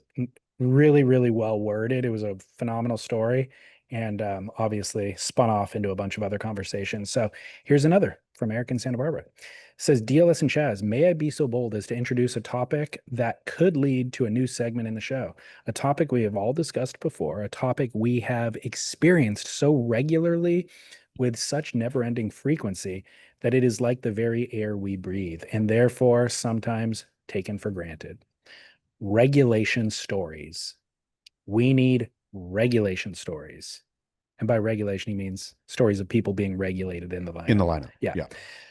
Really, really well worded. It was a phenomenal story, and obviously spun off into a bunch of other conversations. So here's another from Eric in Santa Barbara. It says, DLS and Chaz, may I be so bold as to introduce a topic that could lead to a new segment in the show? A topic we have all discussed before, a topic we have experienced so regularly with such never-ending frequency that it is like the very air we breathe, and therefore sometimes taken for granted. Regulation stories. We need regulation stories. And by regulation, he means stories of people being regulated in the in the lineup. lineup. Yeah. Yeah.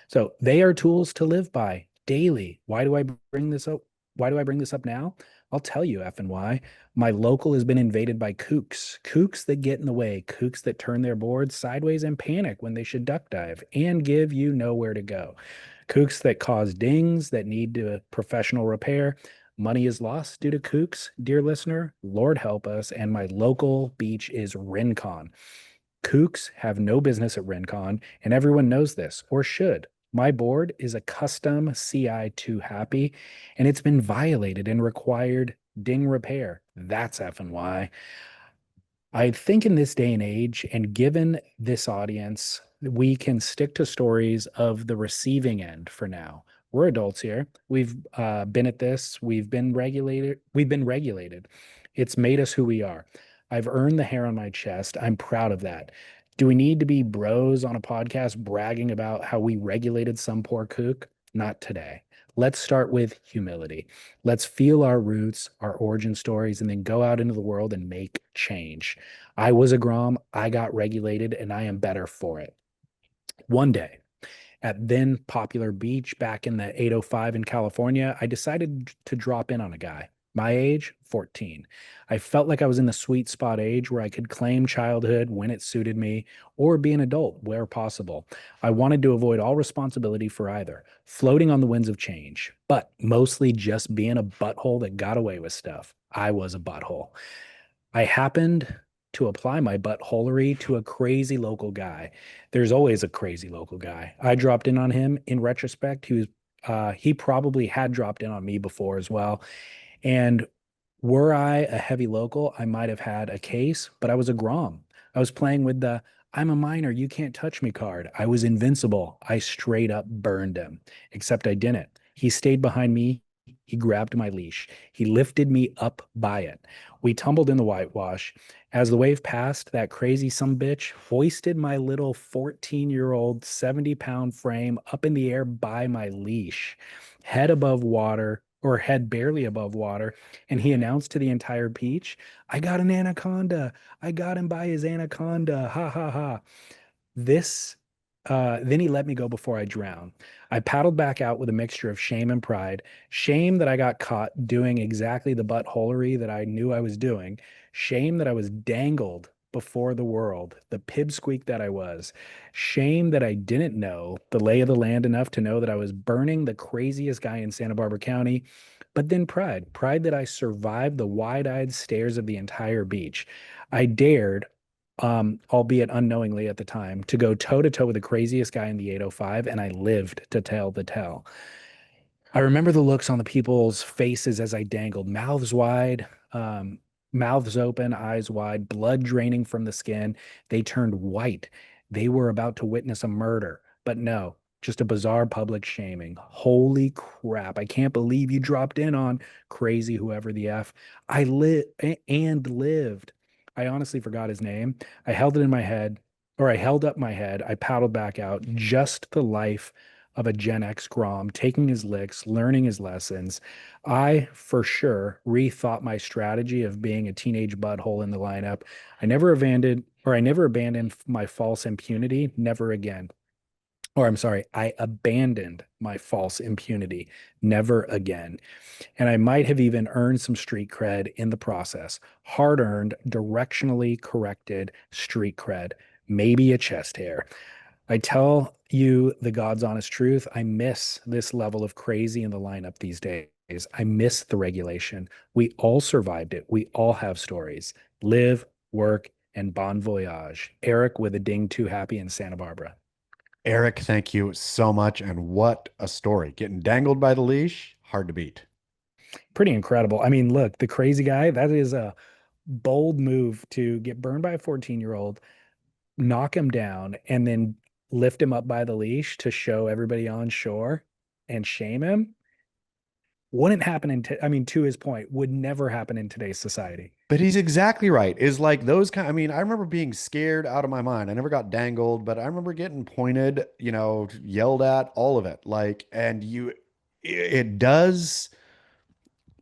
So they are tools to live by daily. Why do I bring this up? Why do I bring this up now? I'll tell you F and why. My local has been invaded by kooks, kooks that get in the way, kooks that turn their boards sideways and panic when they should duck dive and give you nowhere to go. Kooks that cause dings that need professional repair. Money is lost due to kooks, dear listener. Lord help us. And my local beach is Rincon. Kooks have no business at Rincon, and everyone knows this, or should. My board is a custom CI 2 happy, and it's been violated and required ding repair. That's F and Y. I think in this day and age, and given this audience, we can stick to stories of the receiving end for now. We're adults here. We've been at this. We've been regulated. We've been regulated. It's made us who we are. I've earned the hair on my chest. I'm proud of that. Do we need to be bros on a podcast bragging about how we regulated some poor kook? Not today. Let's start with humility. Let's feel our roots, our origin stories, and then go out into the world and make change. I was a Grom, I got regulated, and I am better for it. One day, at then popular beach back in the 805 in California, I decided to drop in on a guy. My age, 14. I felt like I was in the sweet spot age where I could claim childhood when it suited me or be an adult where possible. I wanted to avoid all responsibility for either, floating on the winds of change, but mostly just being a butthole that got away with stuff. I was a butthole. I happened to apply my buttholery to a crazy local guy. There's always a crazy local guy. I dropped in on him. In retrospect, he probably had dropped in on me before as well. And were I a heavy local, I might have had a case, but I was a Grom. I was playing with the I'm a minor, you can't touch me card. I was invincible. I straight up burned him, except I didn't. He stayed behind me. He grabbed my leash. He lifted me up by it. We tumbled in the whitewash. As the wave passed, that crazy some bitch hoisted my little 14-year-old 70-pound frame up in the air by my leash, head above water, or head barely above water, and he announced to the entire beach, I got an anaconda. I got him by his anaconda. Ha ha ha. This, then he let me go before I drowned. I paddled back out with a mixture of shame and pride. Shame that I got caught doing exactly the buttholery that I knew I was doing. Shame that I was dangled before the world, the pipsqueak that I was. Shame that I didn't know the lay of the land enough to know that I was burning the craziest guy in Santa Barbara County. But then pride that I survived the wide-eyed stares of the entire beach. I dared, albeit unknowingly at the time, to go toe to toe with the craziest guy in the 805, and I lived to tell the tale. I remember the looks on the people's faces as I dangled, mouths wide, mouths open, eyes wide, blood draining from the skin. They turned white. They were about to witness a murder, but no, just a bizarre public shaming. Holy crap. I can't believe you dropped in on crazy whoever the F. I lived. I honestly forgot his name. I held it in my head, or I held up my head. I paddled back out. Just the life of a Gen X Grom, taking his licks, learning his lessons. I, for sure, rethought my strategy of being a teenage butthole in the lineup. I never abandoned my false impunity. Never again. Or I'm sorry, I abandoned my false impunity. Never again. And I might have even earned some street cred in the process. Hard earned, directionally corrected street cred. Maybe a chest hair. I tell you the God's honest truth. I miss this level of crazy in the lineup these days. I miss the regulation. We all survived it. We all have stories. Live, work, and bon voyage. Eric with a ding too happy in Santa Barbara. Eric, thank you so much. And what a story. Getting dangled by the leash, hard to beat. Pretty incredible. I mean, look, the crazy guy, that is a bold move to get burned by a 14-year-old, knock him down, and then lift him up by the leash to show everybody on shore and shame him. Wouldn't happen I mean, to his point, would never happen in today's society. But he's exactly right. Is like those kind. I mean, I remember being scared out of my mind. I never got dangled, but I remember getting pointed, yelled at, all of it. Like, and it does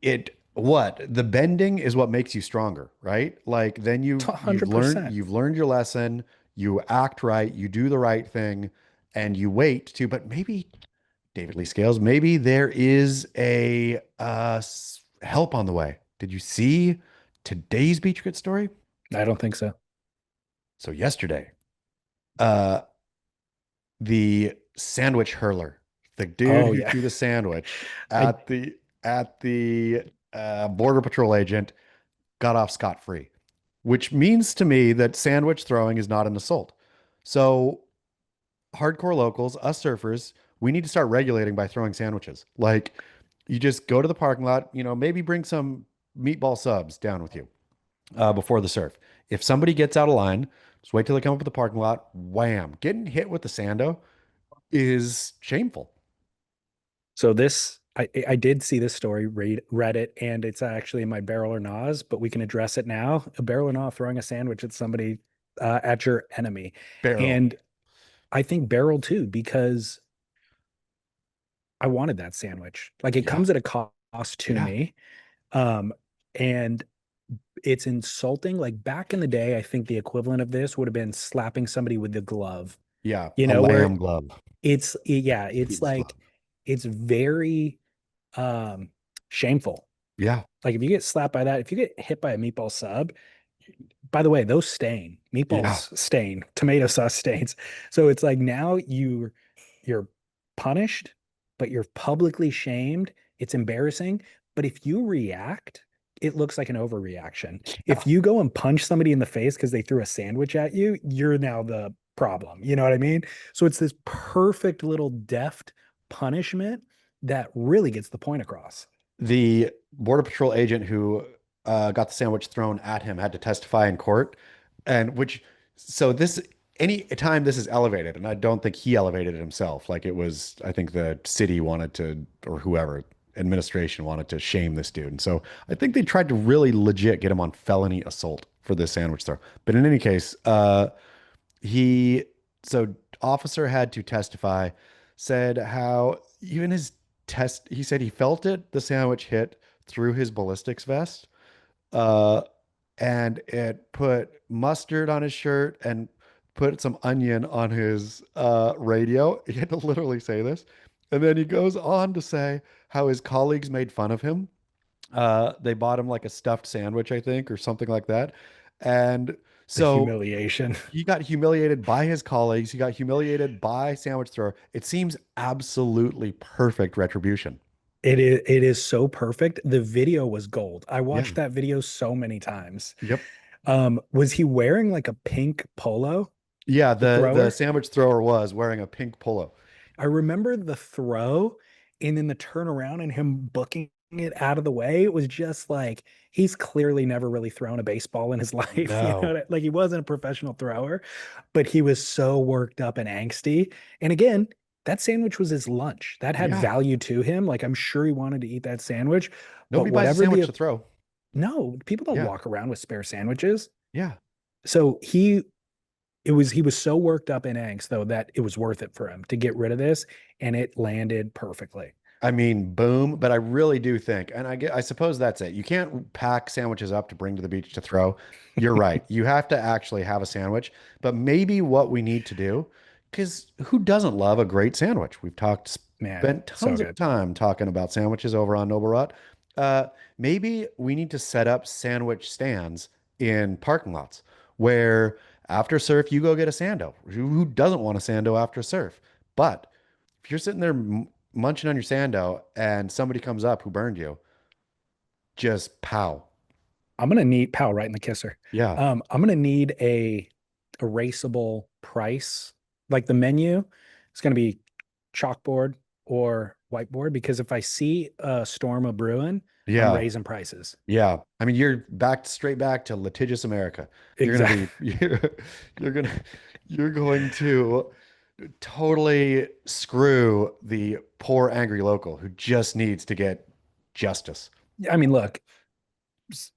it. What the bending is what makes you stronger, right? Like then you've learned 100%. you've learned your lesson. You act right. You do the right thing, and you wait to. But maybe David Lee Scales. Maybe there is a help on the way. Did you see today's Beach Grit story? I don't think so. So yesterday, uh, the sandwich hurler, the dude Oh, who yeah. threw the sandwich I at the border patrol agent, got off scot-free, which means to me that sandwich throwing is not an assault. So hardcore locals, us surfers, we need to start regulating by throwing sandwiches. Like you just go to the parking lot, maybe bring some meatball subs down with you before the surf. If somebody gets out of line, just wait till they come up to the parking lot. Wham! Getting hit with the sando is shameful. So this I did see this story, read it, and it's actually in my barrel or Nas, but we can address it now. A barrel or Nas throwing a sandwich at somebody, at your enemy. Barrel. And I think barrel too, because I wanted that sandwich. Like it Yeah. comes at a cost to Yeah. me. Um, and it's insulting. Like back in the day, I think the equivalent of this would have been slapping somebody with the glove, Yeah. you A know, where lamb glove. yeah, it's Kid's glove. like it's very um shameful. Yeah. Like if you get slapped by that, if you get hit by a meatball sub, by the way, those stain, Yeah. meatballs stain, tomato sauce stains. So it's like now you're punished, but you're publicly shamed. It's embarrassing. But if you react, it looks like an overreaction. If you go and punch somebody in the face because they threw a sandwich at you, you're now the problem. You know what I mean? So it's this perfect little deft punishment that really gets the point across. The border patrol agent who got the sandwich thrown at him had to testify in court, and which so this any time this is elevated, and I don't think he elevated it himself. Like it was, I think the city wanted to, or whoever administration wanted to shame this dude, and so I think they tried to really legit get him on felony assault for this sandwich throw. But in any case, he so officer had to testify, said how even his test he said he felt it the sandwich hit through his ballistics vest, uh and it put mustard on his shirt and put some onion on his radio. He had to literally say this, and then he goes on to say how his colleagues made fun of him. They bought him like a stuffed sandwich, I think, or something like that. And The so humiliation. he got humiliated by his colleagues. He got humiliated by sandwich thrower. It seems absolutely perfect retribution. It is so perfect. The video was gold. I Yeah. watched that video so many times. Yep. Was he wearing like a pink polo, Yeah, the the thrower? sandwich thrower was wearing a pink polo. I remember the throw and then the turnaround and him booking it out of the way. It was just like he's clearly never really thrown a baseball in his life. No. Like he wasn't a professional thrower, but he was so worked up and angsty. And again, that sandwich was his lunch. That had Yeah. value to him. Like I'm sure he wanted to eat that sandwich, but Nobody buys a whatever sandwich the to throw. no, people don't Yeah. walk around with spare sandwiches. Yeah. So he was so worked up in angst though that it was worth it for him to get rid of this, and it landed perfectly. I mean, boom. But I really do think, and I suppose that's it. You can't pack sandwiches up to bring to the beach to throw. You're right. You have to actually have a sandwich. But maybe what we need to do, because who doesn't love a great sandwich? Man, Spent so tons of good. time talking about sandwiches over on Noble Rot. Maybe we need to set up sandwich stands in parking lots where after surf, you go get a sando. Who doesn't want a sando after surf? But if you're sitting there munching on your sando and somebody comes up who burned you, just pow. I'm gonna need Pal right in the kisser. Yeah. I'm gonna need a erasable price. Like the menu is gonna be chalkboard or whiteboard because if I see a storm of brewing, I'm Yeah. raising prices. Yeah. I mean, you're back straight back to litigious America. You're gonna Exactly. be you're gonna you're going to totally screw the poor angry local who just needs to get justice. I mean, look,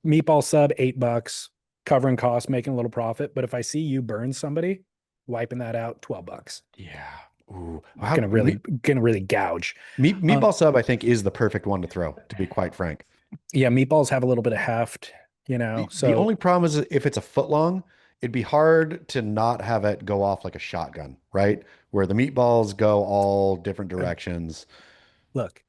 meatball sub $8, covering costs, making a little profit. But if I see you burn somebody, wiping that out, $12. Yeah. Ooh. Gonna really gouge. Meatball sub, I think, is the perfect one to throw, to be quite frank. Yeah, meatballs have a little bit of heft, The so only problem is if it's a foot long, it'd be hard to not have it go off like a shotgun, right? Where the meatballs go all different uh, directions. look,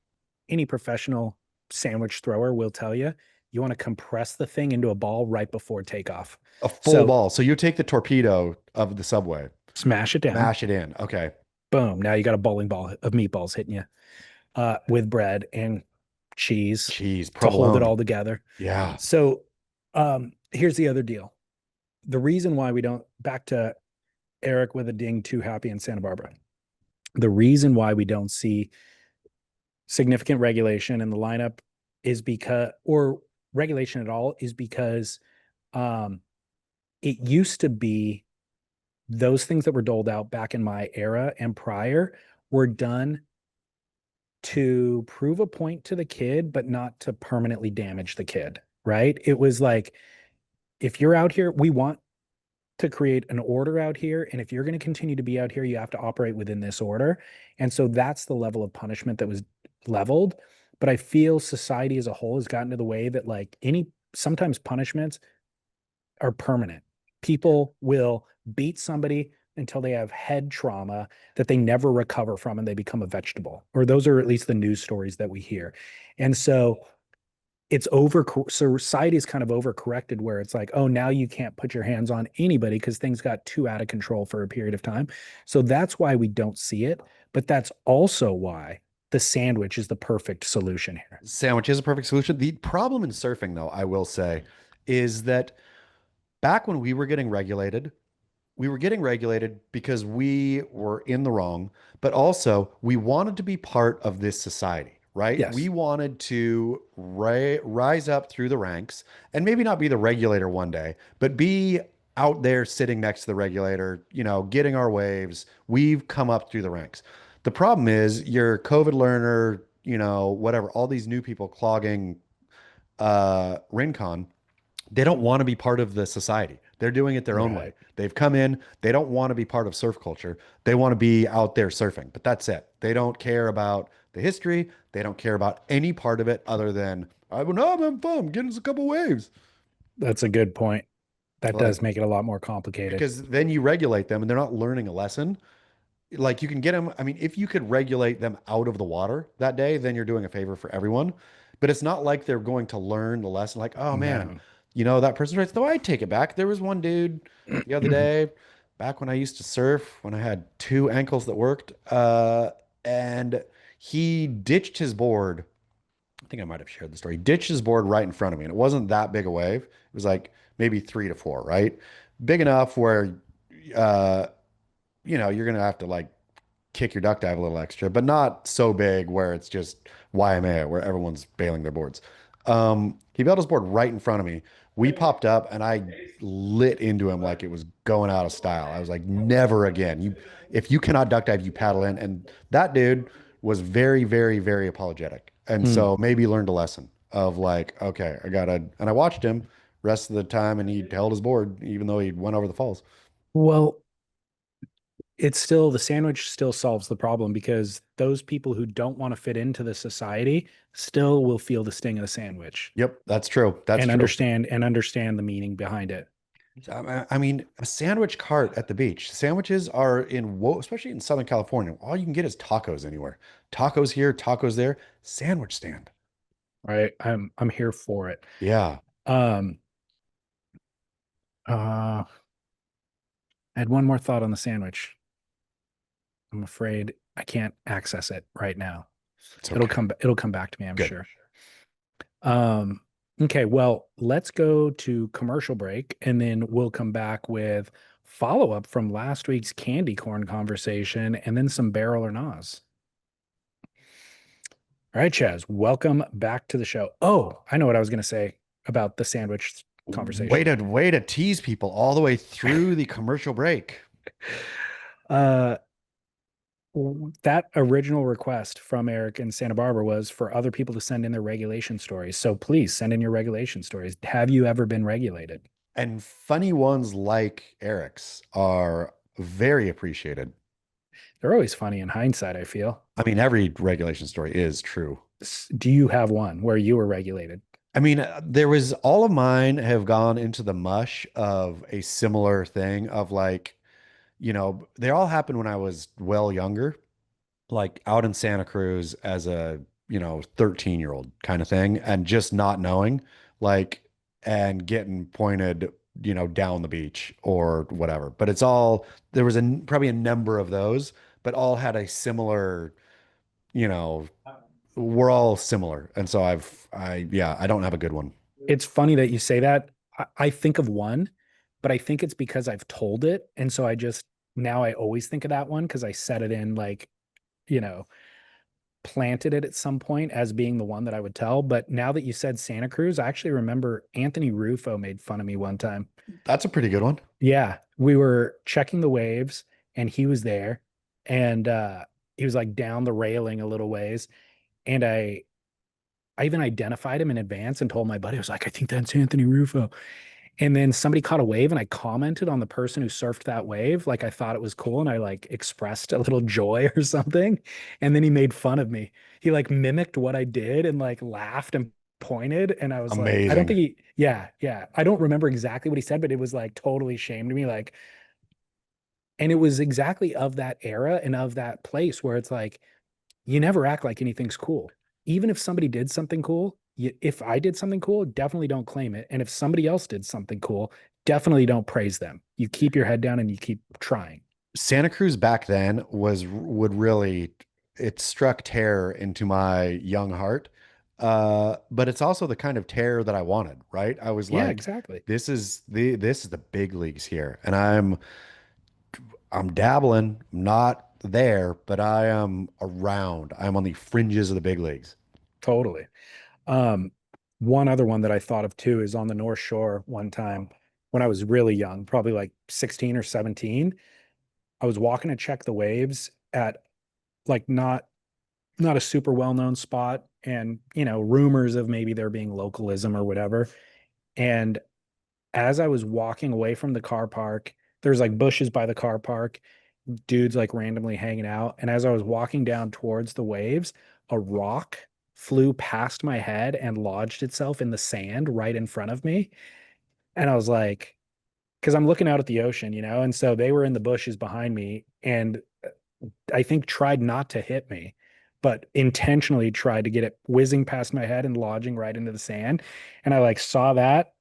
any professional sandwich thrower will tell you you want to compress the thing into a ball right before takeoff. A full So ball. So you take the torpedo of the Subway, smash it down, mash it in. Okay. boom. Now you got a bowling ball of meatballs hitting you with bread and cheese Cheese, to hold it provolone. all together. Yeah. So here's the other deal. The reason why we don't, back to Eric with a ding too happy in Santa Barbara, the reason why we don't see significant regulation in the lineup is because, or regulation at all, is because um, it used to be those things that were doled out back in my era and prior were done to prove a point to the kid, but not to permanently damage the kid, right? It was like, if you're out here, we want to create an order out here. And if you're going to continue to be out here, you have to operate within this order. And so that's the level of punishment that was leveled. But I feel society as a whole has gotten to the way that, like, sometimes punishments are permanent. People will beat somebody until they have head trauma that they never recover from and they become a vegetable. Or those are at least the news stories that we hear. And so it's over, society is kind of overcorrected where it's like, oh, now you can't put your hands on anybody because things got too out of control for a period of time. So that's why we don't see it. But that's also why the sandwich is the perfect solution here. Sandwich is a perfect solution. The problem in surfing, though, I will say, is that back when we were getting regulated because we were in the wrong, but also we wanted to be part of this society, right? We Yes, wanted to rise up through the ranks and maybe not be the regulator one day, but be out there sitting next to the regulator, getting our waves. We've come up through the ranks. The problem is your COVID learner, whatever, all these new people clogging Rincon, they don't want to be part of the society. They're doing it their own way. right. They've come in, they don't want to be part of surf culture. They want to be out there surfing, but that's it. They don't care about the history. They don't care about any part of it other than, I will know I'm having fun, I'm getting us a couple waves. That's a good point. That Like, does make it a lot more complicated. because then you regulate them and they're not learning a lesson. Like you can get them. I mean, if you could regulate them out of the water that day, then you're doing a favor for everyone. But it's not like they're going to learn the lesson. Like, oh man, No. that person's right. Though I take it back. There was one dude the other day, back when I used to surf, when I had two ankles that worked, and he ditched his board. I think I might have shared the story. He ditched his board right in front of me, and it wasn't that big a wave. It was like maybe 3 to 4, right? Big enough where, uh, you're gonna have to like kick your duck dive a little extra, but not so big where it's just YMA, where everyone's bailing their boards. He bailed his board right in front of me. We popped up and I lit into him like it was going out of style. I was like, never again. If you cannot duck dive, you paddle in. And that dude was very, very, very apologetic. And Mm. so maybe learned a lesson of like, okay, and I watched him rest of the time and he held his board, even though he went over the falls. Well, the sandwich still solves the problem because those people who don't want to fit into the society still will feel the sting of the sandwich Yep, that's true. That's and true. understand the meaning behind it. I mean, a sandwich cart at the beach. Sandwiches are especially in Southern California. All you can get is tacos anywhere. Tacos here, tacos there. Sandwich stand. Right. I'm here for it. Yeah. Um I had one more thought on the sandwich. I'm afraid I can't access it right now. It's okay. It'll come back to me, I'm Good. sure. Um, okay, well, let's go to commercial break and then we'll come back with follow up from last week's candy corn conversation and then some barrel or Nas. All right, Chaz, welcome back to the show. Oh, I know what I was going to say about the sandwich Way conversation. to way to tease people all the way through the commercial break. Uh, that original request from Eric in Santa Barbara was for other people to send in their regulation stories. So please send in your regulation stories. Have you ever been regulated? And funny ones like Eric's are very appreciated. They're always funny in hindsight, I feel. I mean, every regulation story is true. Do you have one where you were regulated? I mean, there was all of mine have gone into the mush of a similar thing of like, they all happened when I was well younger, like out in Santa Cruz as a, 13-year-old kind of thing, and just not knowing, like, and getting pointed, down the beach or whatever. But there was probably a number of those, but all had a similar, you know, we're all similar. And so yeah, I don't have a good one. It's funny that you say that. I think of one, but I think it's because I've told it. And so now I always think of that one because I set it in like, you know, planted it at some point as being the one that I would tell. But now that you said Santa Cruz, I actually remember Anthony Rufo made fun of me one time. That's a pretty good one. Yeah, we were checking the waves and he was there and he was like down the railing a little ways and I even identified him in advance and told my buddy, I was like, I think that's Anthony Rufo. And then somebody caught a wave and I commented on the person who surfed that wave. Like I thought it was cool and I like expressed a little joy or something. And then he made fun of me. He like mimicked what I did and like laughed and pointed. And I was like, I don't Amazing. think yeah, yeah. I don't remember exactly what he said, but it was like totally shamed me. Like, and it was exactly of that era and of that place where it's like, you never act like anything's cool. Even if somebody did something cool, if I did something cool, definitely don't claim it. And if somebody else did something cool, definitely don't praise them. You keep your head down and you keep trying. Santa Cruz back then would really it struck terror into my young heart. But it's also the kind of terror that I wanted, right? I was Yeah, like, exactly. this is the big leagues here. And I'm dabbling, I'm not there, but I am around. I'm on the fringes of the big leagues. Totally. Um, One other one that I thought of too is on the North Shore one time when I was really young, probably like 16 or 17. I was walking to check the waves at like not a super well-known spot and rumors of maybe there being localism or whatever. And as I was walking away from the car park, there's like bushes by the car park, dudes like randomly hanging out. And as I was walking down towards the waves, a rock flew past my head and lodged itself in the sand right in front of me. And I was like, because I'm looking out at the ocean, and so they were in the bushes behind me and I think tried not to hit me, but intentionally tried to get it whizzing past my head and lodging right into the sand. And I like saw that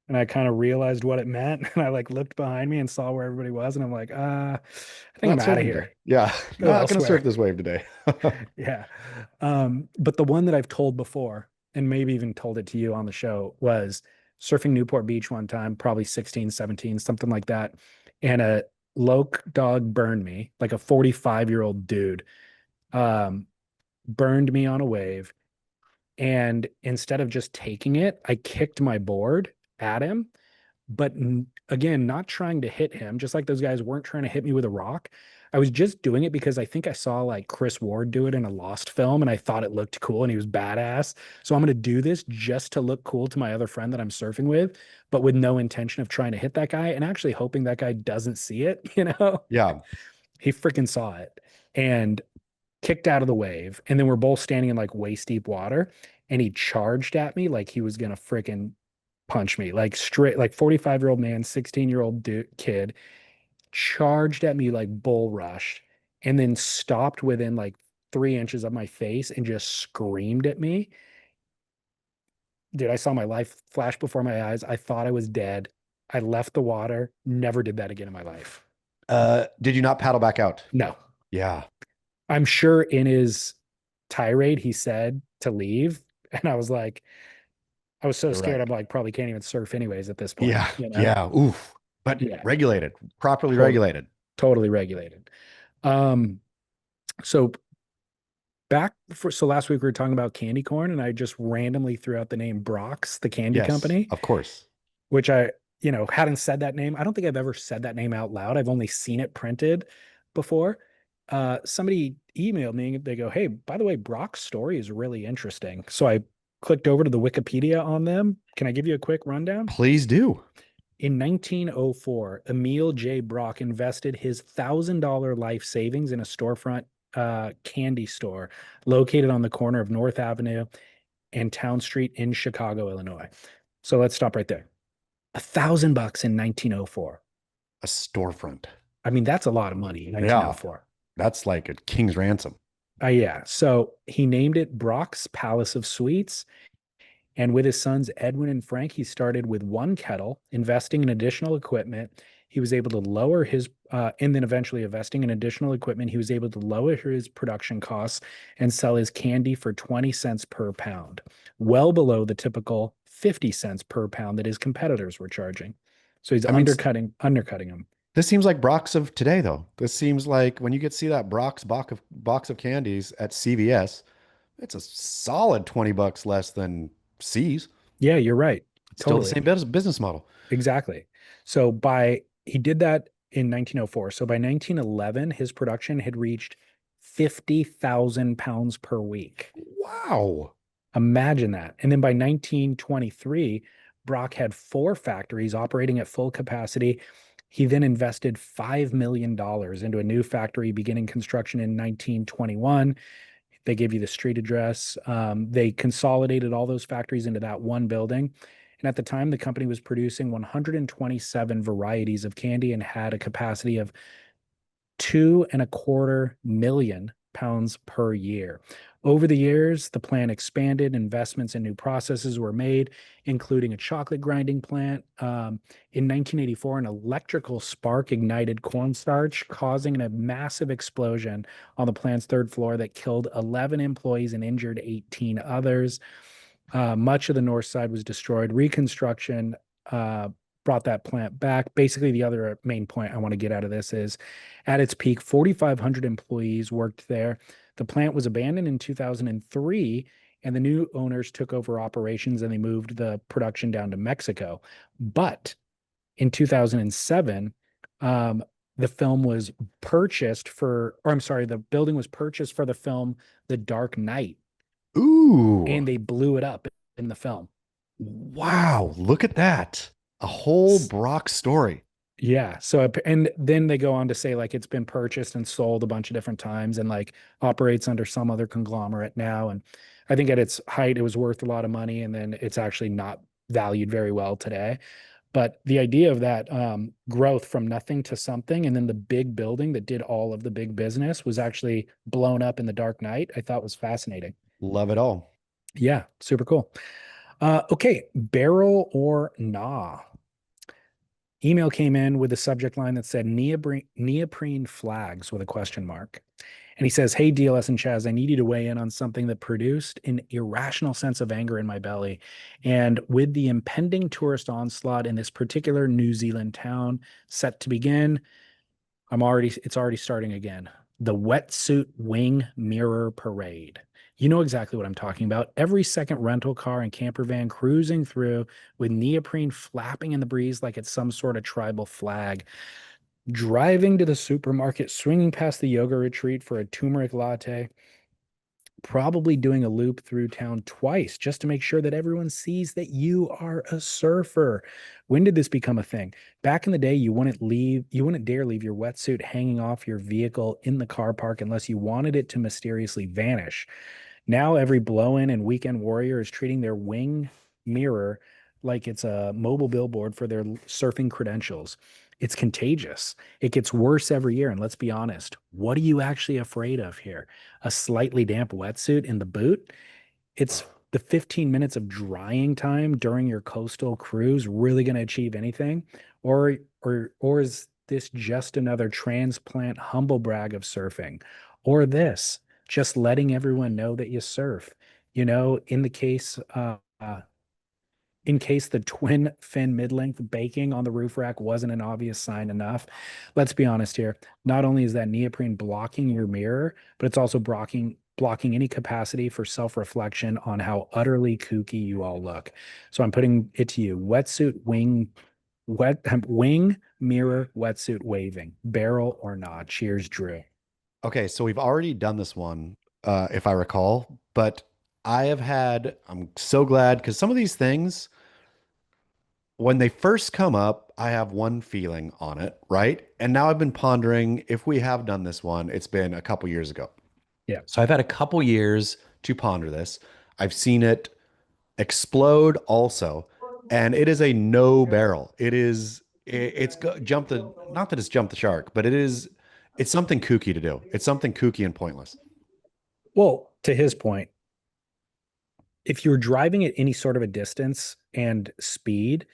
and I kind of realized what it meant. And I like looked behind me and saw where everybody was. And I'm like, I think I'm Not out of surfing today. here. Yeah, Go not gonna surf elsewhere. this wave today. Yeah. But the one that I've told before, and maybe even told it to you on the show, was surfing Newport Beach one time, probably 16, 17, something like that. And a loc dog burned me, like a 45-year-old dude, um, burned me on a wave. And instead of just taking it, I kicked my board at him but again, not trying to hit him, just like those guys weren't trying to hit me with a rock. I was just doing it because I think I saw like Chris Ward do it in a Lost film and I thought it looked cool and he was badass. So I'm going to do this just to look cool to my other friend that I'm surfing with, but with no intention of trying to hit that guy and actually hoping that guy doesn't see it, Yeah. He freaking saw it and kicked out of the wave. And then we're both standing in like waist deep water and he charged at me like he was going to freaking punch me like straight like 45-year-old man 16-year-old kid charged at me like bull rushed and then stopped within like 3 inches of my face and just screamed at me. Dude, I saw my life flash before my eyes. I thought I was dead. I left the water, never did that again in my life. Did you not paddle back out? No. Yeah, I'm sure in his tirade he said to leave and I was like, I was so you're scared right. I'm like probably can't even surf anyways at this point, Yeah, yeah. Oof. But Yeah, regulated, properly totally regulated. totally regulated. Um, so So last week we were talking about candy corn, and I just randomly threw out the name Brock's, the candy Yes, company, of course. which hadn't said that name. I don't think I've ever said that name out loud. I've only seen it printed before. Somebody emailed me, they go, "Hey, by the way, Brock's story is really interesting." So I clicked over to the Wikipedia on them. Can I give you a quick rundown? Please do. In 1904, Emil J. Brock invested his $1,000 life savings in a storefront candy store located on the corner of North Avenue and Town Street in Chicago, Illinois. So let's stop right there. $1,000 in 1904. A storefront. I mean, that's a lot of money in Yeah, 1904. that's like a king's ransom. Yeah. So he named it Brock's Palace of Sweets. And with his sons, Edwin and Frank, he started with one kettle, investing in additional equipment. He was able to lower his, and then eventually investing in additional equipment, he was able to lower his production costs and sell his candy for 20 cents per pound, well below the typical 50 cents per pound that his competitors were charging. So he's I mean, undercutting them. this seems like Brock's of today, though. This seems like when you get to see that Brock's box of candies at CVS, it's a solid $20 less than C's. Yeah, you're right. It's still the Totally. same business model. Exactly. So he did that in 1904. So by 1911, his production had reached 50,000 pounds per week. Wow. Imagine that. And then by 1923, Brock had four factories operating at full capacity. He then invested $5 million into a new factory beginning construction in 1921. They gave you the street address. They consolidated all those factories into that one building. And at the time, the company was producing 127 varieties of candy and had a capacity of 2.25 million pounds per year. Over the years, the plant expanded, investments in new processes were made, including a chocolate grinding plant. In 1984, an electrical spark ignited cornstarch, causing a massive explosion on the plant's third floor that killed 11 employees and injured 18 others. Much of the north side was destroyed. Reconstruction brought that plant back. Basically, the other main point I want to get out of this is at its peak, 4,500 employees worked there. The plant was abandoned in 2003, and the new owners took over operations and they moved the production down to Mexico. But in 2007, the film was purchased for, or I'm sorry, the building was purchased for the film The Dark Knight, Ooh. and they blew it up in the film. Wow. Look at that. A whole Brock story. Yeah. So, and then they go on to say like it's been purchased and sold a bunch of different times and like operates under some other conglomerate now. And I think at its height, it was worth a lot of money. And then it's actually not valued very well today. But the idea of that growth from nothing to something, and then the big building that did all of the big business was actually blown up in the Dark Knight, I thought was fascinating. Love it all. Yeah. Super cool. Okay. Barrel or nah? Email came in with a subject line that said neoprene flags with a question mark. And he says, "Hey, DLS and Chaz, I need you to weigh in on something that produced an irrational sense of anger in my belly. And with the impending tourist onslaught in this particular New Zealand town set to begin, it's already starting again. The wetsuit wing mirror parade. You know exactly what I'm talking about. Every second rental car and camper van cruising through with neoprene flapping in the breeze like it's some sort of tribal flag. Driving to the supermarket, swinging past the yoga retreat for a turmeric latte, probably doing a loop through town twice just to make sure that everyone sees that you are a surfer. When did this become a thing? Back in the day, you wouldn't dare leave your wetsuit hanging off your vehicle in the car park unless you wanted it to mysteriously vanish. Now every blow-in and weekend warrior is treating their wing mirror like it's a mobile billboard for their surfing credentials. It's contagious. It gets worse every year. And let's be honest, what are you actually afraid of here? A slightly damp wetsuit in the boot? It's the 15 minutes of drying time during your coastal cruise really going to achieve anything? Or is this just another transplant humble brag of surfing? Or this, just letting everyone know that you surf? You know, in case the twin fin mid-length baking on the roof rack wasn't an obvious sign enough. Let's be honest here. Not only is that neoprene blocking your mirror, but it's also blocking any capacity for self-reflection on how utterly kooky you all look. So I'm putting it to you. Wetsuit wing mirror wetsuit waving, barrel or not. Cheers, Drew. Okay, so we've already done this one, if I recall, but I'm so glad because some of these things, when they first come up, I have one feeling on it, right? And now I've been pondering if we have done this one, it's been a couple years ago. Yeah, So I've had a couple years to ponder this. I've seen it explode also, and it is a no barrel. Jumped the, not that it's jumped the shark, but it's something kooky to do. It's something kooky and pointless. well, to his point, if you're driving at any sort of a distance and speed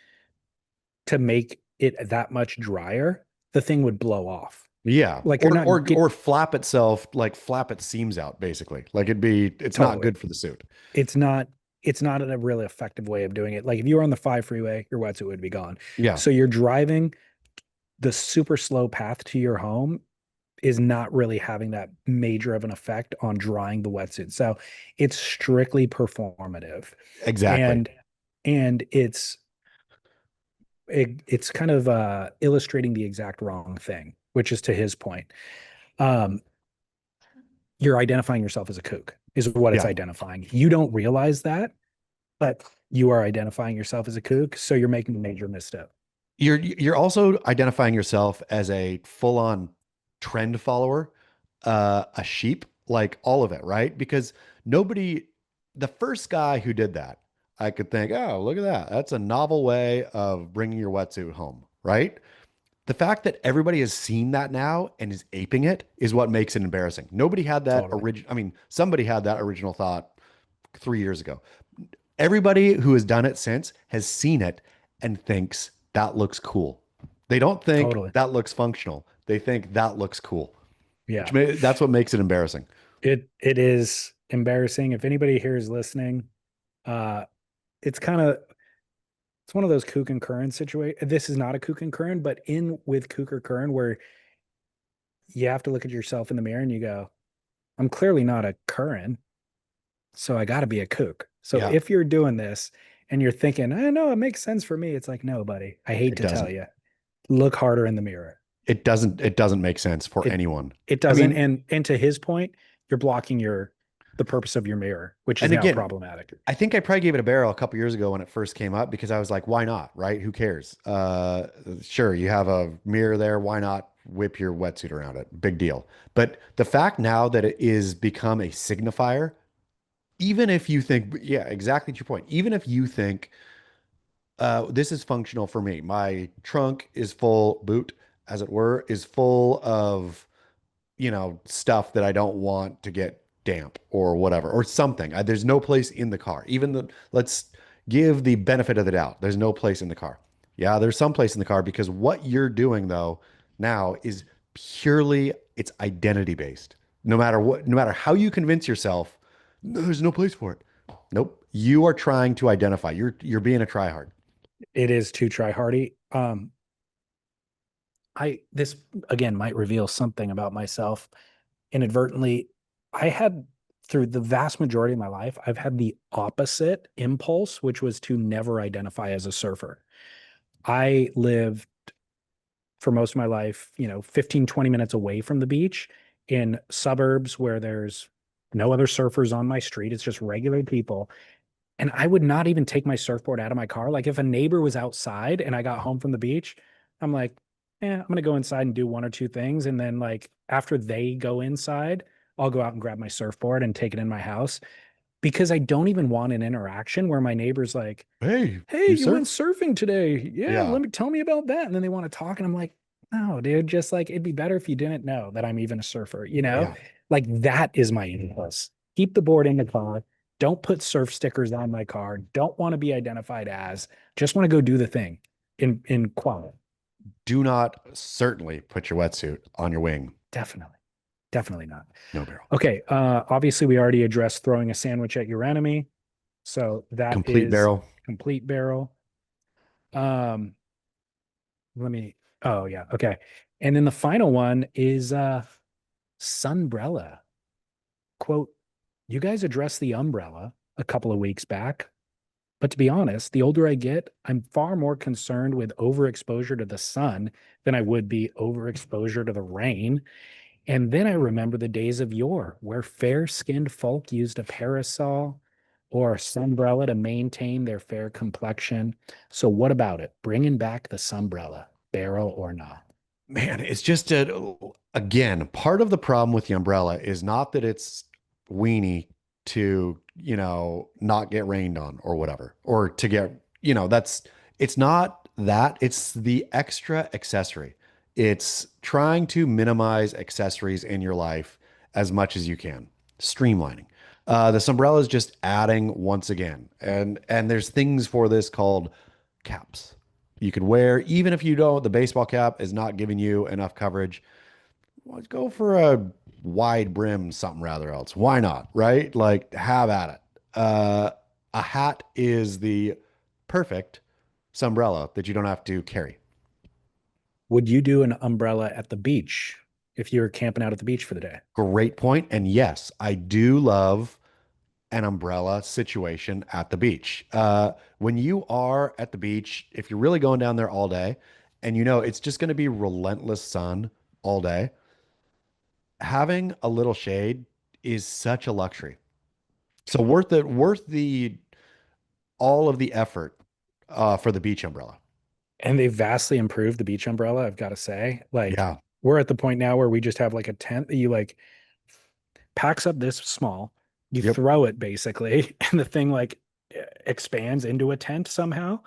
to make it that much drier, the thing would blow off. Yeah. Like you're not get Or flap itself, like flap its seams out, basically. It's not totally. good for the suit. It's not it's not a really effective way of doing it. Like if you were on the 5 freeway, your wetsuit would be gone. Yeah, So you're driving the super slow path to your home is not really having that major of an effect on drying the wetsuit. So it's strictly performative. exactly. And it's kind of illustrating the exact wrong thing, which is to his point. Um, you're identifying yourself as a kook, is what it's Yeah. identifying. You don't realize that, but you are identifying yourself as a kook, so you're making a major misstep. You're also identifying yourself as a full-on trend follower, a sheep, like all of it, right? Because nobody, the first guy who did that, I could think, oh, look at that. That's a novel way of bringing your wetsuit home, right? The fact that everybody has seen that now and is aping it is what makes it embarrassing. Nobody had that Totally. original, I mean, somebody had that original thought 3 years ago. Everybody who has done it since has seen it and thinks that looks cool. They don't think Totally. that looks functional. They think that looks cool, Yeah. that's what makes it embarrassing. It is embarrassing. If anybody here is listening, uh it's kind of it's one of those kook and current situation. This is not a kook and current, but in with kook or current where you have to look at yourself in the mirror and you go, I'm clearly not a current, so I got to be a kook. So Yeah, if you're doing this and you're thinking, I know it makes sense for me, it's like, no, buddy, I hate it to tell doesn't. you, look harder in the mirror. It doesn't make sense for It anyone. it I doesn't. mean, And to his point, you're blocking the purpose of your mirror, which is and now again, problematic. I think I probably gave it a barrel a couple years ago when it first came up because I was like, why not? Right? Who cares? Sure, you have a mirror there. Why not whip your wetsuit around it? Big deal. But the fact now that it is become a signifier, even if you think, yeah, exactly to your point, even if you think this is functional for me, my trunk is full, boot, as it were, is full of stuff that I don't want to get damp or whatever, or something. There's no place in the car. Let's give the benefit of the doubt. There's no place in the car. Yeah, there's some place in the car because what you're doing though now is purely it's identity based. No matter how you convince yourself, "No, there's no place for it." Nope. You are trying to identify. You're being a tryhard. It is too try hardy. I this again might reveal something about myself inadvertently. I had through the vast majority of my life, I've had the opposite impulse, which was to never identify as a surfer. I lived for most of my life, 15, 20 minutes away from the beach in suburbs where there's no other surfers on my street. It's just regular people. And I would not even take my surfboard out of my car. Like if a neighbor was outside and I got home from the beach, I'm like, I'm gonna go inside and do one or two things. And then like after they go inside, I'll go out and grab my surfboard and take it in my house because I don't even want an interaction where my neighbor's like, Hey, hey, you you went surf? surfing today. Yeah, Yeah. tell me about that. And then they want to talk. And I'm like, no, dude, just like it'd be better if you didn't know that I'm even a surfer, you know? Yeah. Like that is my impulse. Keep the board in the car. Don't put surf stickers on my car. Don't want to be identified as. Just want to go do the thing in quality. Do not certainly put your wetsuit on your wing. Definitely. Definitely not. No barrel. Okay. Obviously we already addressed throwing a sandwich at your enemy. So that Complete is barrel. complete barrel. Um, let me oh yeah, okay. And then the final one is Sunbrella. Quote, You guys addressed the umbrella a couple of weeks back. But to be honest, the older I get, I'm far more concerned with overexposure to the sun than I would be overexposure to the rain. And then I remember the days of yore where fair skinned folk used a parasol or a sunbrella to maintain their fair complexion. So, what about it? Bringing back the sunbrella, barrel or not? Man, it's just again, part of the problem with the umbrella is not that it's weenie to, not get rained on or whatever, or to get, it's not that, it's the extra accessory. It's trying to minimize accessories in your life as much as you can, streamlining. This umbrella is just adding once again, and there's things for this called caps you could wear, even if you don't, the baseball cap is not giving you enough coverage. Well, go for a wide brim, something rather else. Why not? Right? Like, have at it. A hat is the perfect sunbrella that you don't have to carry. Would you do an umbrella at the beach if you were camping out at the beach for the day? Great point. And yes, I do love an umbrella situation at the beach. When you are at the beach, if you're really going down there all day and it's just going to be relentless sun all day, having a little shade is such a luxury. So worth it, worth the all of the effort for the beach umbrella. And they vastly improved the beach umbrella, I've got to say. Like, Yeah. we're at the point now where we just have like a tent that you like packs up this small, you Yep. throw it basically, and the thing like expands into a tent somehow,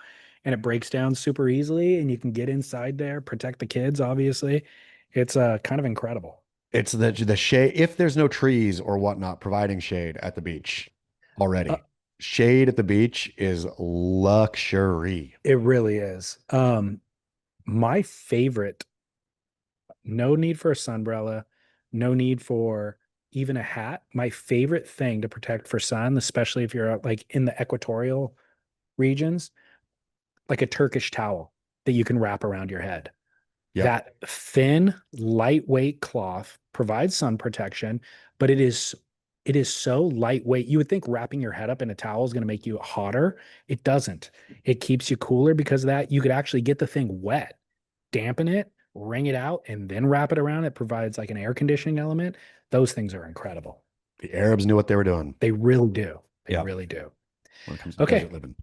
and it breaks down super easily, and you can get inside there, protect the kids, obviously. It's kind of incredible. It's the shade. If there's no trees or whatnot providing shade at the beach Uh, already, shade at the beach is luxury. it really is. My favorite, no need for a sunbrella, no need for even a hat. My favorite thing to protect for sun, especially if you're like in the equatorial regions, like a Turkish towel that you can wrap around your head. Yep. That thin, lightweight cloth provides sun protection, but it is so lightweight. You would think wrapping your head up in a towel is going to make you hotter. It doesn't. It keeps you cooler because of that. You could actually get the thing wet, dampen it, wring it out, and then wrap it around. It provides like an air conditioning element. Those things are incredible. The Arabs knew what they were doing. They really do. They Yeah. really do. When it comes to Okay, desert living.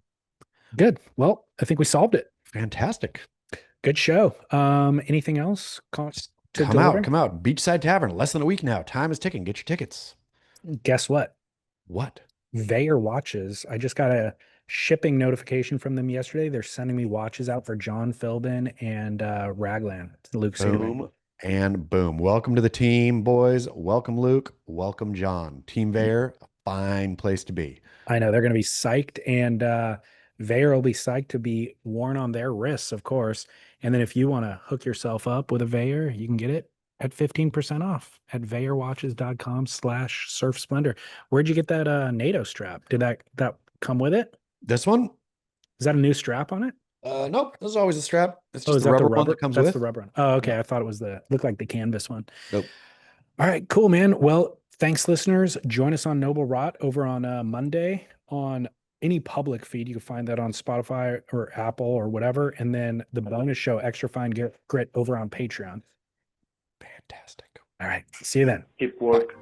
good. Well, I think we solved it. Fantastic. Good show. Anything else Just to deliver? come out. Beachside Tavern, less than a week now. Time is ticking. Get your tickets. Guess what? What? They are watches. I just got a shipping notification from them yesterday. They're sending me watches out for John Philbin and Raglan, Luke Cedarman. Boom and boom. Welcome to the team, boys. Welcome, Luke. Welcome, John. Team Vayer, a fine place to be. I know they're going to be psyched, and Vayer will be psyched to be worn on their wrists, of course. And then if you want to hook yourself up with a Vayer, you can get it at 15% off at vayerwatches.com/surf splendor. Where'd you get that NATO strap? Did that come with it? This one? Is that a new strap on it? Nope. This is always a strap. It's Oh, just is the that the rubber one rubber? that comes That's the with. rubber one. Oh, okay. Yeah. I thought it was looked like the canvas one. Nope. All right, cool, man. Well, thanks, listeners. Join us on Noble Rot over on Monday on any public feed. You can find that on Spotify or Apple or whatever. And then the bonus show, Extra Fine Grit, over on Patreon. Fantastic. All right. See you then. Keep work.